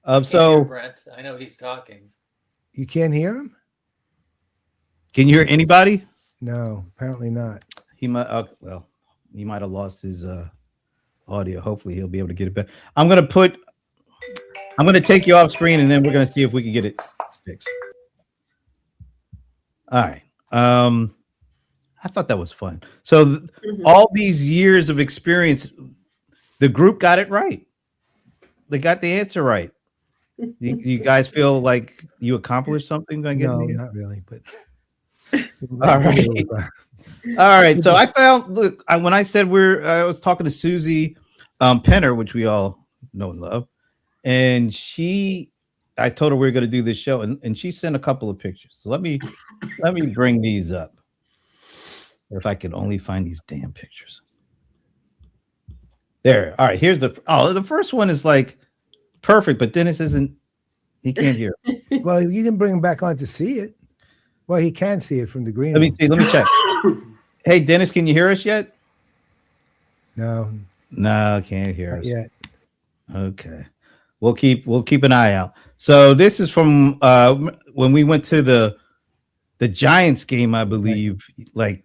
Can't hear So Brent, I know he's talking. You can't hear him? can you hear anybody? No, apparently not. He might. He might have lost his audio. Hopefully, he'll be able to get it back. I'm gonna take you off screen, and then we're gonna see if we can get it fixed. All right. I thought that was fun. So all these years of experience, the group got it right. They got the answer right. You guys feel like you accomplished something? I guess. No, not really, but All right. All right. So I found, look, when I said I was talking to Susie Penner, which we all know and love, and I told her we were going to do this show, and she sent a couple of pictures. So let me bring these up. If I could only find these damn pictures. There. All right. Here's the first one is like perfect, but Dennis he can't hear. Well, you can bring him back on to see it. Well, he can see it from the green Let me room. see. Let me check. Hey, Dennis, can you hear us yet? No, No, can't hear us. Yeah. Okay. We'll keep an eye out. So this is from when we went to the Giants game, I believe, like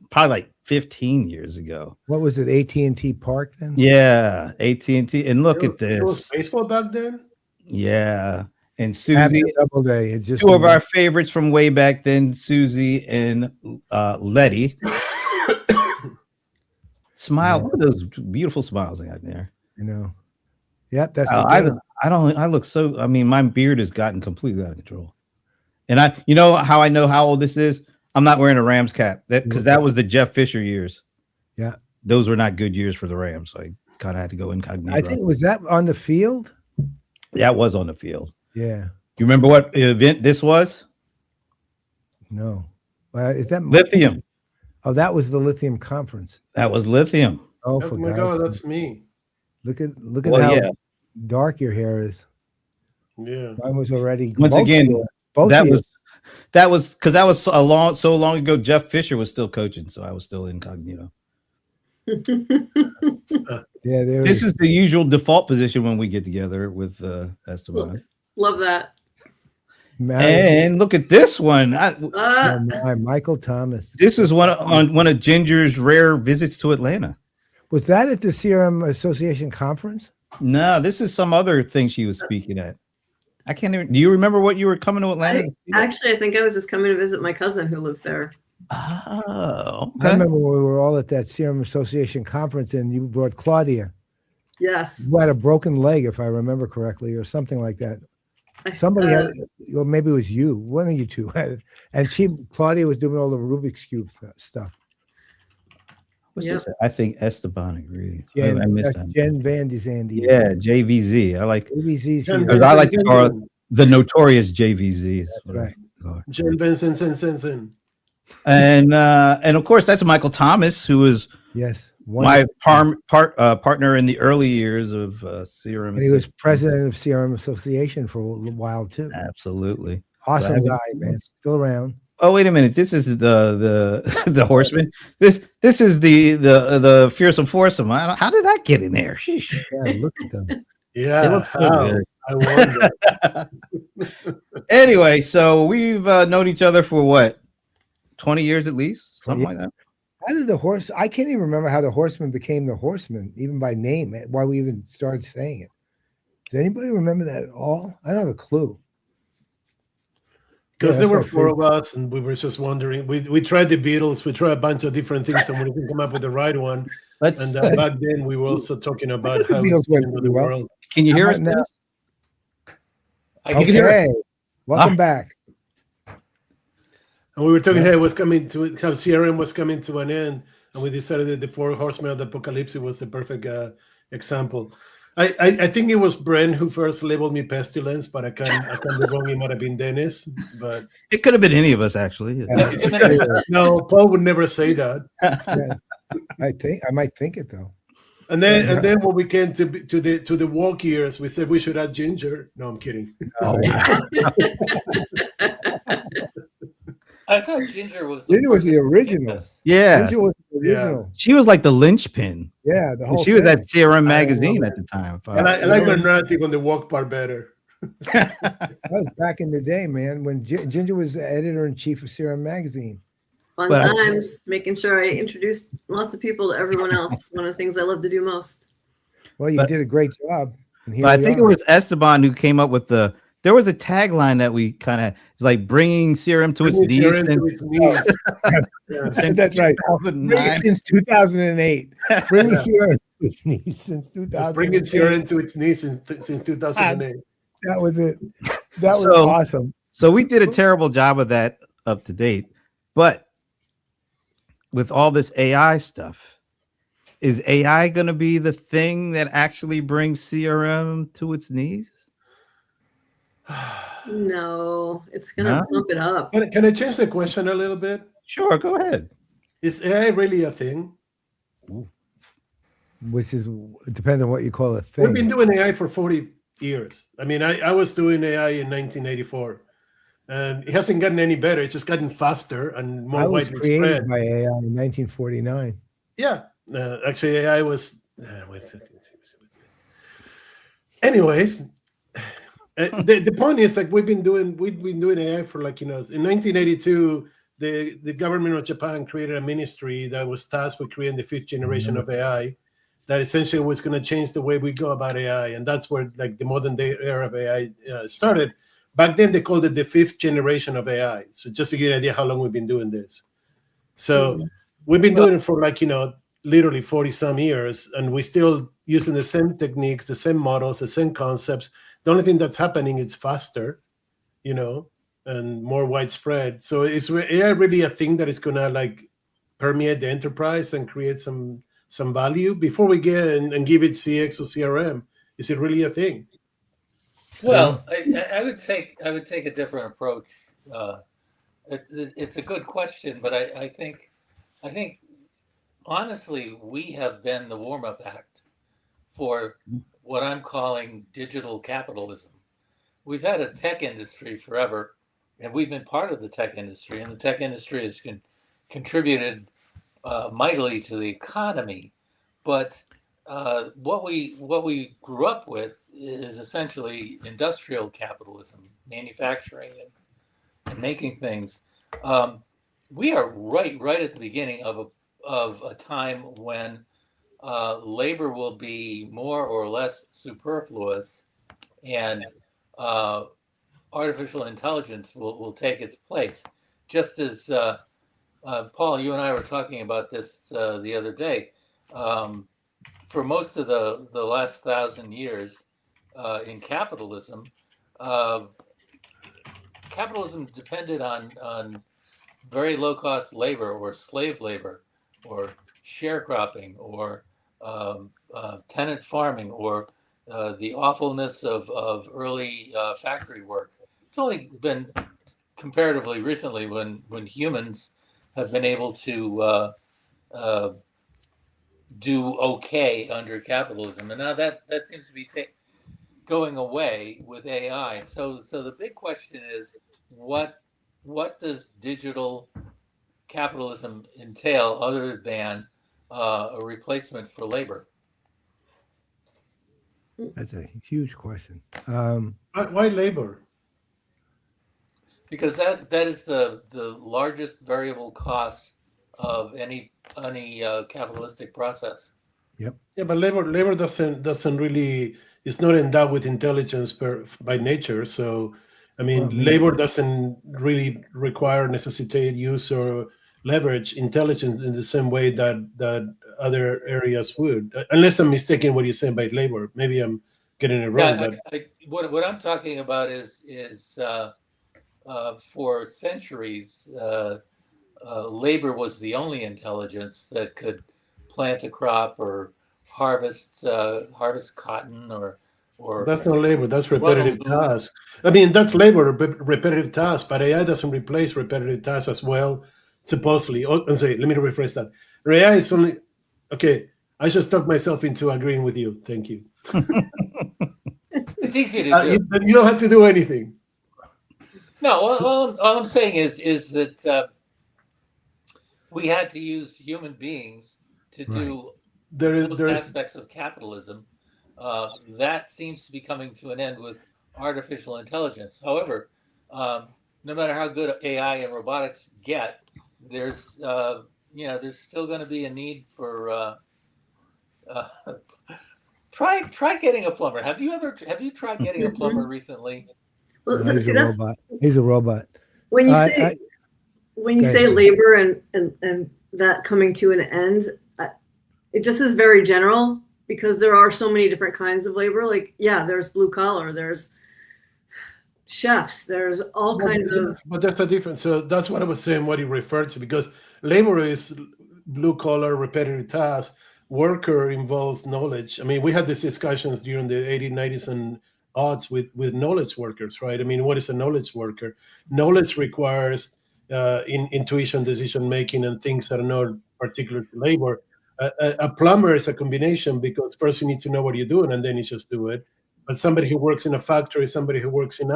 probably like 15 years ago. What was it? AT&T Park then? Yeah, AT&T. And look at It was this. baseball back then. Yeah. And Happy Susie, Doubleday. It just two of our favorites from way back then, Susie and Letty. Smile. Yeah. Look at those beautiful smiles they got there. you know. Yep, that's the I game. look so, I mean, my beard has gotten completely out of control. And you know how I know how old this is? I'm not wearing a Rams cap because that was the Jeff Fisher years. Yeah. Those were not good years for the Rams. So I kind of had to go incognito. I think, was that on the field? That was on the field. Yeah. You remember what event this was? No. Is that Lithium. Oh, that was the Lithium Conference. That was Lithium. Oh, Oh for my God's God, sake. that's me. Look at Well, how yeah. dark your hair is. Yeah. Mine was already Once both again, of you- both that of you- was because that was so long ago. Jeff Fisher was still coaching, so I was still incognito. yeah, there This is the usual default position when we get together with Esteban. Love that. And look at this one. Michael Thomas. This is one of Ginger's rare visits to Atlanta. Was that at the CRM Association conference? No, this is some other thing she was speaking at. I can't even. Do you remember what you were coming to Atlanta? Actually, I think I was just coming to visit my cousin who lives there. Oh, I remember when we were all at that CRM Association conference and you brought Claudia, Yes. who had a broken leg, if I remember correctly, or something like that. Somebody had, or maybe it was you, one of you two had it. And Claudia was doing all the Rubik's Cube stuff. What's Yep. this? I think Esteban agreed. Jen, I missed that's that. Jen Van Zandy. Yeah, JVZ. I like. ABC's Jen here. Because I like to call it the notorious JVZ. is what I right. call it. Jen Vincent Sensen. And of course that's Michael Thomas, who was Yes. my partner in the early years of CRM. And he was president of CRM Association for a little while too. Absolutely Awesome So guy, man. Still around. Oh, wait a minute! This is the Horseman. This is the fearsome foursome. How did that get in there? Sheesh. Yeah, look at them. They Yeah. look so How? good. I wonder. Anyway, so we've known each other for what, 20 years at least, something like that. How did the horse? I can't even remember how the Horseman became the Horseman, even by name. Why we even started saying it? Does anybody remember that at all? I don't have a clue. Because Yeah, there were that's four right. of us, and we were just wondering. We tried the Beatles, we tried a bunch of different things, and we didn't come up with the right one. Let's. And back then, we were also talking about the how Beatles it's went into pretty the well. world. Can you hear How us about now? I can hear Okay. Welcome Ah. back. And we were talking how it was coming to how CRM was coming to an end, and we decided that the Four Horsemen of the Apocalypse was the perfect example. I think it was Brent who first labeled me pestilence, but I can't be wrong. It might have been Dennis, but It could have been any of us, actually. no, Paul would never say that. I might think it though. And then when we came to the walk years, we said we should add Ginger. No, I'm kidding. Oh, I thought Ginger was Ginger was the original. yeah. Ginger was the original. She was like the linchpin. Yeah, the whole She was thing. at CRM magazine at the time. And I like the narrative on the walk part better. That was back in the day, man, when Ginger was the editor-in-chief of CRM magazine. Fun Well- times, making sure I introduced lots of people to everyone else. One of the things I love to do most. Well, you But- did a great job. And here But I we think are. it was Esteban who came up with there was a tagline that we kind of it's like bringing CRM to its Bring knees. CRM to its knees. since That's right. 2009. Since 2008. Bringing Yeah. CRM to its knees since Just 2008. bringing CRM to its knees since 2008. That was it. That was So- awesome. So we did a terrible job of that up to date. But with all this AI stuff, is AI going to be the thing that actually brings CRM to its knees? No, it's gonna No? pump it up. Can I change the question a little bit? Sure, go ahead. Is AI really a thing? Which is, it depends on what you call a We've been thing. doing AI for 40 years. I mean, I was doing AI in 1984, and it hasn't gotten any better. It's just gotten faster and I more was widely created spread. by AI in 1949. Yeah, Actually, AI was. Anyways, the point is like we've been doing AI for like in 1982. The government of Japan created a ministry that was tasked with creating the 5th generation of AI, that essentially was going to change the way we go about AI, and that's where like the modern day era of AI started. Back then, they called it the 5th generation of AI. So just to get an idea how long we've been doing this. So we've been doing it for like literally 40 some years, and we're still using the same techniques, the same models, the same concepts. The only thing that's happening is faster, and more widespread. So is AI really a thing that is gonna like permeate the enterprise and create some value? Before we get and give it CX or CRM, is it really a thing? Well, I would take a different approach. It's a good question, but I think honestly we have been the warm-up act for what I'm calling digital capitalism. We've had a tech industry forever, and we've been part of the tech industry, and the tech industry has contributed mightily to the economy. But what we grew up with is essentially industrial capitalism, manufacturing and making things. We are right at the beginning of a time when labor will be more or less superfluous, and artificial intelligence will take its place. Just as Paul, you and I were talking about this the other day. For most of the last 1,000 years in capitalism, capitalism depended on very low-cost labor or slave labor or sharecropping or tenant farming or the awfulness of early factory work. It's only been comparatively recently when humans have been able to do okay under capitalism, and now that seems to be going away with AI. So the big question is, what does digital capitalism entail other than a replacement for labor? That's a huge question. Why labor? Because that is the largest variable cost of any capitalistic process. Yep. Yeah, but labor doesn't really, it's not endowed with intelligence by nature. So, I mean, labor doesn't really require, necessitate, use, or leverage intelligence in the same way that other areas would. Unless I'm mistaken what you're saying by labor. Maybe I'm getting it wrong. Yeah, what I'm talking about is for centuries, labor was the only intelligence that could plant a crop or harvest cotton or That's not labor. That's repetitive tasks. I mean, that's labor, repetitive tasks. But AI doesn't replace repetitive tasks as well, supposedly. Let me rephrase that. AI is only okay. I just talked myself into agreeing with you. Thank you. It's easy to do. You don't have to do anything. No, all I'm saying is that we had to use human beings to do those aspects of capitalism. That seems to be coming to an end with artificial intelligence. However, no matter how good AI and robotics get, there's still going to be a need for try getting a plumber. Have you tried getting a plumber recently? Well, No, see, he's a robot. When you say labor and that coming to an end, it just is very general, because there are so many different kinds of labor. Like, yeah, there's blue collar, there's chefs, there's all kinds of. But that's a difference. So that's what I was saying, what he referred to, because labor is blue collar, repetitive tasks. Worker involves knowledge. I mean, we had these discussions during the 80s, 90s, and odds with knowledge workers, right? I mean, what is a knowledge worker? Knowledge requires intuition, decision making, and things that are not particular to labor. A plumber is a combination, because first you need to know what you're doing, and then you just do it. But somebody who works in a factory, somebody who works in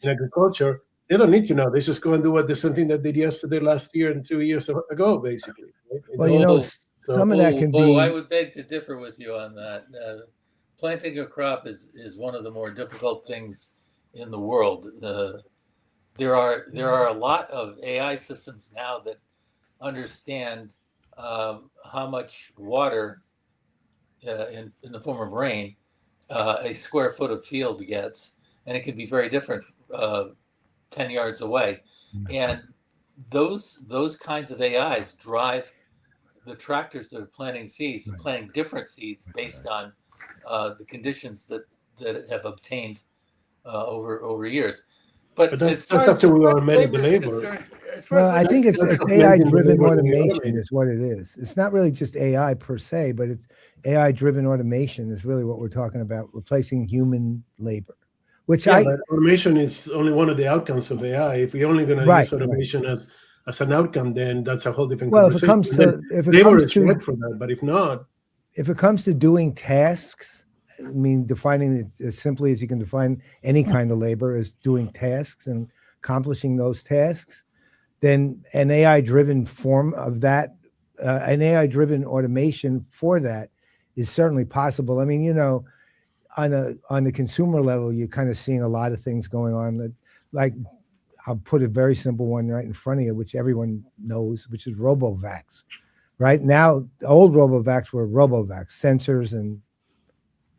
agriculture, they don't need to know. They just go and do the same thing that they did yesterday, last year, and 2 years ago, basically. Right? Well, some of that can be. I would beg to differ with you on that. Planting a crop is one of the more difficult things in the world. There are a lot of AI systems now that understand how much water in the form of rain a square foot of field gets, and it can be very different 10 yards away. And those kinds of AIs drive the tractors that are planting seeds, planting different seeds based on the conditions that have obtained over years. But that's after we automated the labor. Well, I think it's AI-driven automation is what it is. It's not really just AI per se, but it's AI-driven automation is really what we're talking about, replacing human labor. Which but automation is only one of the outcomes of AI. If we're only going to use automation as an outcome, then that's a whole different conversation. Labor is right for that, but if not, if it comes to doing tasks, I mean, defining it as simply as you can define any kind of labor as doing tasks and accomplishing those tasks, then an AI-driven form of that, an AI-driven automation for that is certainly possible. I mean, you know, on the consumer level, you're kind of seeing a lot of things going on. That, like, I'll put a very simple one right in front of you, which everyone knows, which is RoboVacs. Right now, the old RoboVacs were RoboVacs, sensors and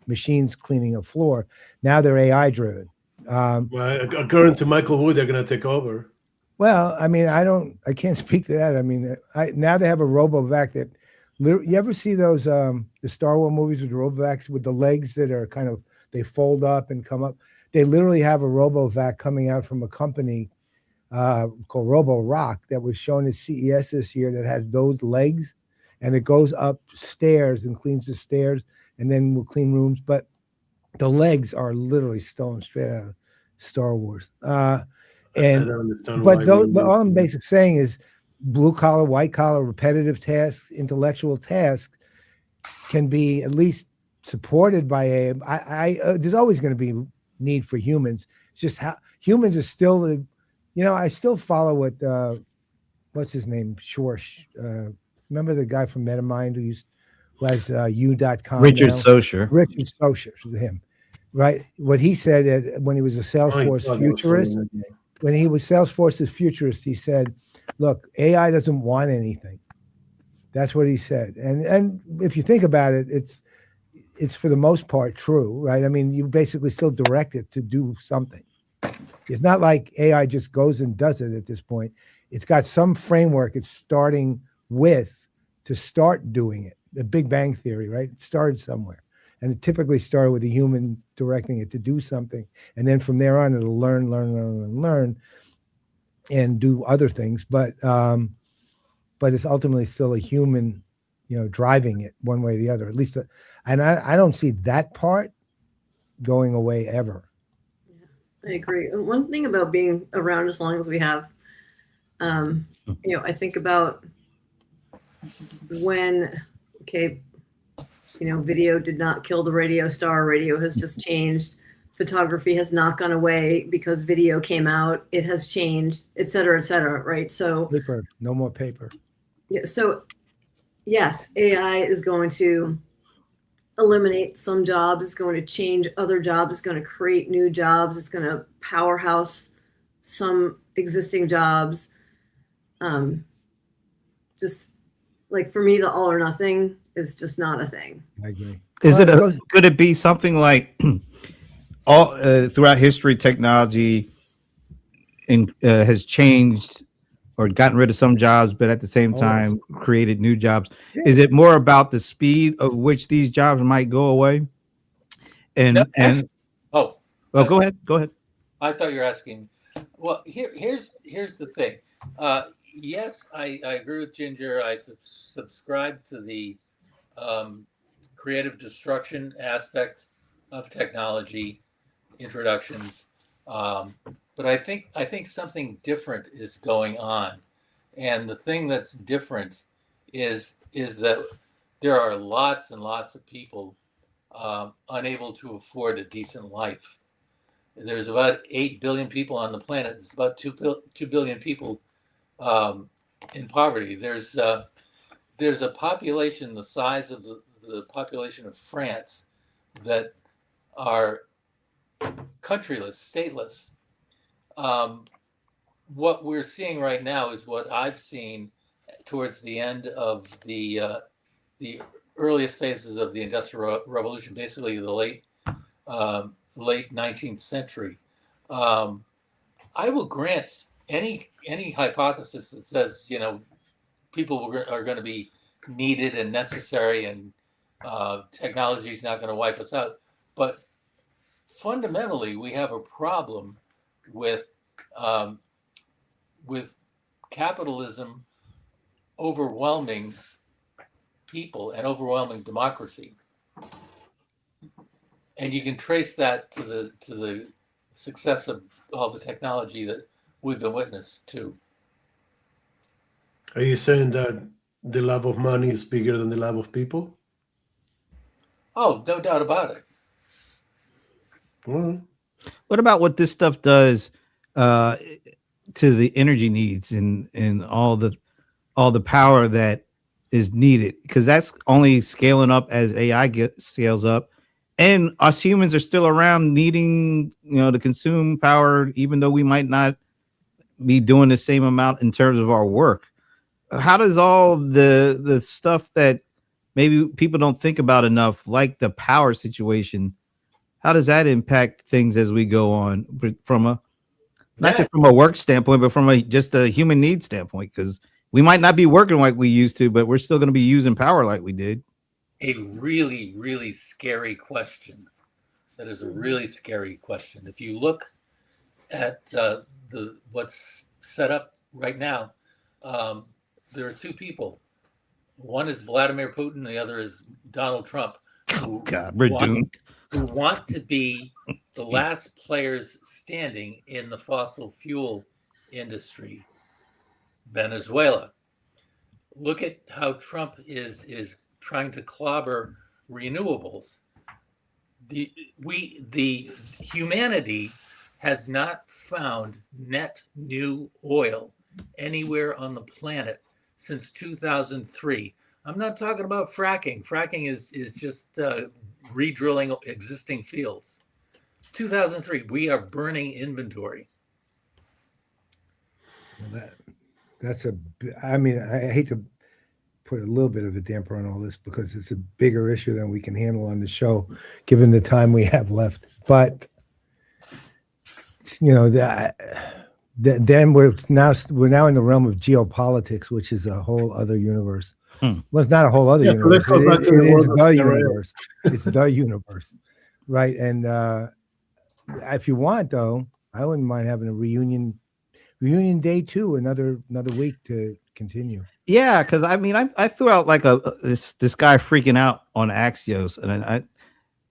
machines cleaning a floor. Now they're AI-driven. According to Michael Wood, they're going to take over. Well, I mean, I can't speak to that. I mean, now they have a RoboVac that, you ever see those the Star Wars movies with the RoboVacs with the legs that are kind of, they fold up and come up? They literally have a RoboVac coming out from a company called RoboRock that was shown at CES this year that has those legs, and it goes up stairs and cleans the stairs and then will clean rooms. But the legs are literally stolen straight out of Star Wars. But all I'm basically saying is blue collar, white collar, repetitive tasks, intellectual tasks can be at least supported by AI. There's always going to be need for humans. It's just how humans are still, I still follow what, what's his name? Schwartz. Remember the guy from MetaMind who has U.com? Richard now? Socher. Richard Socher, him. Right. What he said when he was a Salesforce futurist, when he was Salesforce's futurist, he said, look, AI doesn't want anything. That's what he said. And if you think about it, it's for the most part true, right? I mean, you basically still direct it to do something. It's not like AI just goes and does it at this point. It's got some framework it's starting with to start doing it. The Big Bang Theory, right? It started somewhere. And it typically started with a human directing it to do something. And then from there on, it'll learn, and do other things. But it's ultimately still a human, driving it one way or the other. At least, and I don't see that part going away ever. I agree. One thing about being around as long as we have, I think about when, video did not kill the radio star. Radio has just changed. Photography has not gone away because video came out. It has changed, et cetera, right? So paper, no more paper. Yeah. So yes, AI is going to eliminate some jobs. It's going to change other jobs. It's going to create new jobs. It's going to powerhouse some existing jobs. Just like for me, the all or nothing is just not a thing. I agree. Could it be something like all throughout history, technology has changed or gotten rid of some jobs, but at the same time created new jobs? Yeah. Is it more about the speed of which these jobs might go away? Go ahead. I thought you were asking. Well, here's the thing. Yes, I agree with Ginger. I subscribe to the creative destruction aspect of technology introductions, but I think something different is going on, and the thing that's different is that there are lots and lots of people unable to afford a decent life. There's about 8 billion people on the planet. There's about 2 billion people in poverty. There's there's a population the size of the population of France that are countryless, stateless. What we're seeing right now is what I've seen towards the end of the earliest phases of the Industrial Revolution, basically the late 19th century. I will grant any hypothesis that says, you know, people are going to be needed and necessary, and technology is not going to wipe us out. But fundamentally, we have a problem with capitalism overwhelming people and overwhelming democracy, and you can trace that to the success of all the technology that we've been witness to. Are you saying that the love of money is bigger than the love of people? Oh, no doubt about it. Well, what about what this stuff does to the energy needs and all the power that is needed? Because that's only scaling up as AI scales up, and us humans are still around needing, to consume power, even though we might not be doing the same amount in terms of our work. How does all the stuff that maybe people don't think about enough, like the power situation, how does that impact things as we go on from not just from a work standpoint, but from just a human needs standpoint? Because we might not be working like we used to, but we're still going to be using power like we did. A really, really scary question. That is a really scary question. If you look at what's set up right now, there are two people. One is Vladimir Putin, the other is Donald Trump. Oh God, we're doomed. Who want to be the last players standing in the fossil fuel industry. Venezuela. Look at how Trump is trying to clobber renewables. The humanity has not found net new oil anywhere on the planet since 2003. I'm not talking about fracking. Fracking is just re-drilling existing fields. 2003, we are burning inventory. Well, I hate to put a little bit of a damper on all this because it's a bigger issue than we can handle on the show, given the time we have left. But then we're now in the realm of geopolitics, which is a whole other universe. Well, it's not a whole other universe. It is the universe. It's the universe, right? And if you want, though, I wouldn't mind having a reunion day too, another week to continue. Yeah, because I threw out like this guy freaking out on Axios,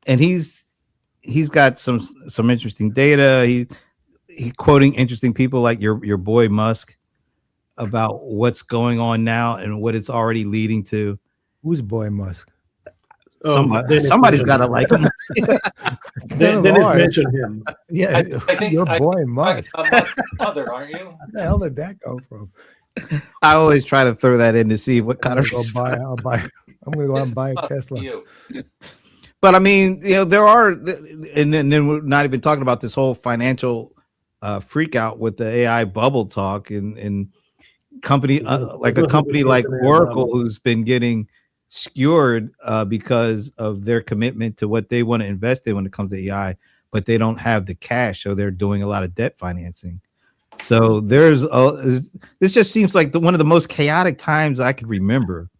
and he's got some interesting data. He quoting interesting people like your boy Musk about what's going on now and what it's already leading to. Who's boy Musk? Somebody's got to like him. Dennis mentioned him. Yeah, I think your boy Musk. Musk's mother, aren't you? Where the hell did that come from? I always try to throw that in to see what kind of. I'm going to go out and buy a Tesla. But there are, and then we're not even talking about this whole financial freak out with the AI bubble talk and company like a company like Oracle, who's been getting skewered because of their commitment to what they want to invest in when it comes to AI, but they don't have the cash, so they're doing a lot of debt financing. So this just seems like one of the most chaotic times I could remember.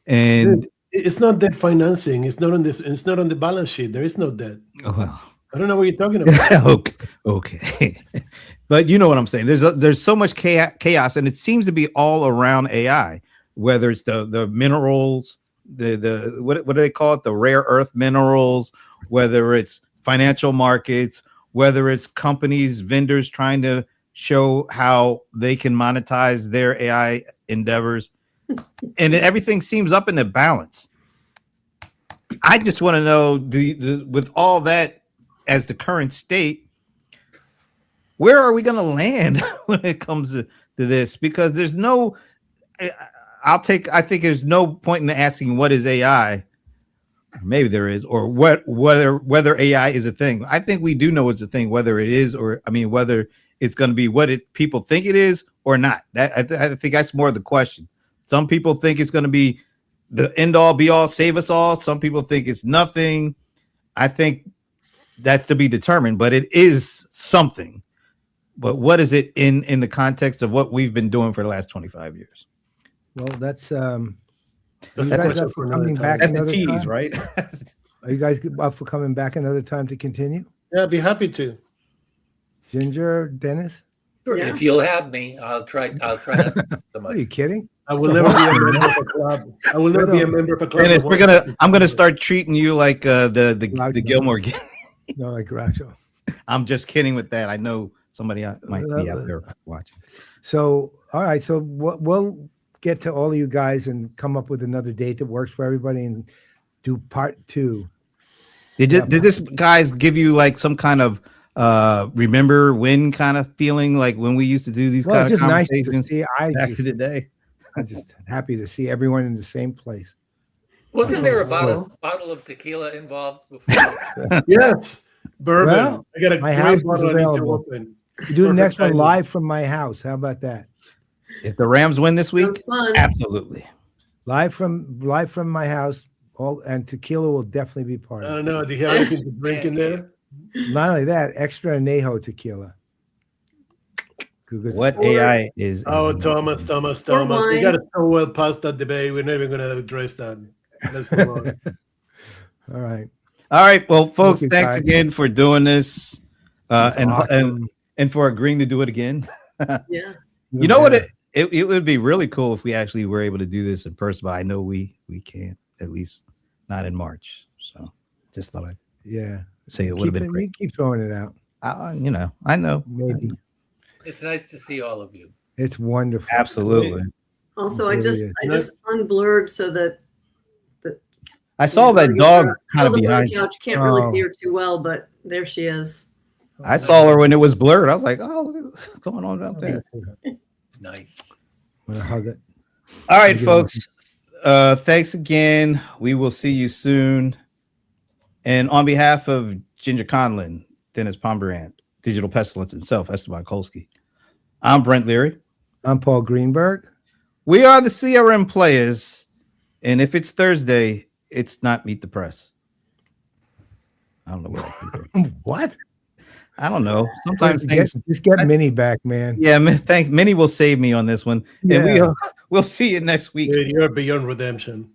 And it's not debt financing. It's not on this. It's not on the balance sheet. There is no debt. Oh, well, I don't know what you're talking about. okay. But you know what I'm saying. There's so much chaos, and it seems to be all around AI. Whether it's the minerals, the what do they call it? The rare earth minerals. Whether it's financial markets, whether it's companies, vendors trying to show how they can monetize their AI endeavors, and everything seems up in the balance. I just want to know, with all that as the current state, where are we going to land when it comes to this? Because there's no, I think there's no point in asking what is AI. Maybe there is, or whether AI is a thing. I think we do know it's a thing, whether it is, or I mean, whether it's going to be what people think it is or not. That I think that's more of the question. Some people think it's going to be the end all be all, save us all. Some people think it's nothing. I think that's to be determined, but it is something. But what is it in the context of what we've been doing for the last 25 years? Well, that's That's you a guys question up for for coming another back time. That's the another tease, time? right? Are you guys up for coming back another time to continue? Yeah, I'd be happy to. Ginger, Dennis? Sure, Yeah. if you'll have me, I'll try not to so Are you much. kidding? I will never be a member of a club. I will never be a member of a club. Dennis, I'm gonna start treating you like the Groucho. Gilmore. No, like Groucho. I'm just kidding with that. I know somebody might be out there watching. So, all right. So we'll get to all of you guys and come up with another date that works for everybody and do part 2. Did this guys give you like some kind of remember when kind of feeling, like when we used to do these Well, kind it's of just nice to conversations see. back in the day? I'm just happy to see everyone in the same place. Wasn't there a Oh. bottle of tequila involved before? Yes, bourbon. Well, I got a my great house is bottle I need to available. open. We do the Perfect next one timing. live from my house. How about that? If the Rams win this week, Sounds fun. absolutely. Live from my house. All and tequila will definitely be part I of it. don't know. Do you have anything to drink in there? Not only that, extra anejo tequila. Good What Or- AI is? Oh, Thomas. We wine. got so well past that debate. We're not even going to address that. Let's move on. All right. All right, well, folks, you, thanks guys. again for doing this, and Awesome. and for agreeing to do it again. Yeah. You know what? It would be really cool if we actually were able to do this in person, but I know we can't, at least not in March. So just thought I'd Yeah. say it would have been You great. keep throwing it out. I know. Maybe. It's nice to see all of you. It's wonderful. Absolutely. Also, It I really just is. I just unblurred so that I saw that dog kind of the blur behind. couch. Can't really Oh. see her too well, but there she is. I saw her when it was blurred. I was like, oh, look what's going on out there. Nice. I'm gonna hug it. All right, Thank you. folks. Thanks again. We will see you soon. And on behalf of Ginger Conlon, Denis Pombriant, Digital Pestilence himself, Esteban Kolsky, I'm Brent Leary. I'm Paul Greenberg. We are the CRM Playaz. And if it's Thursday, it's not Meet the Press. I don't know what I can do. What? I don't know. Sometimes Just things. get Minnie back, man. Yeah, Minnie will save me on this one. And Yeah. we'll see you next week. Dude, you're beyond redemption.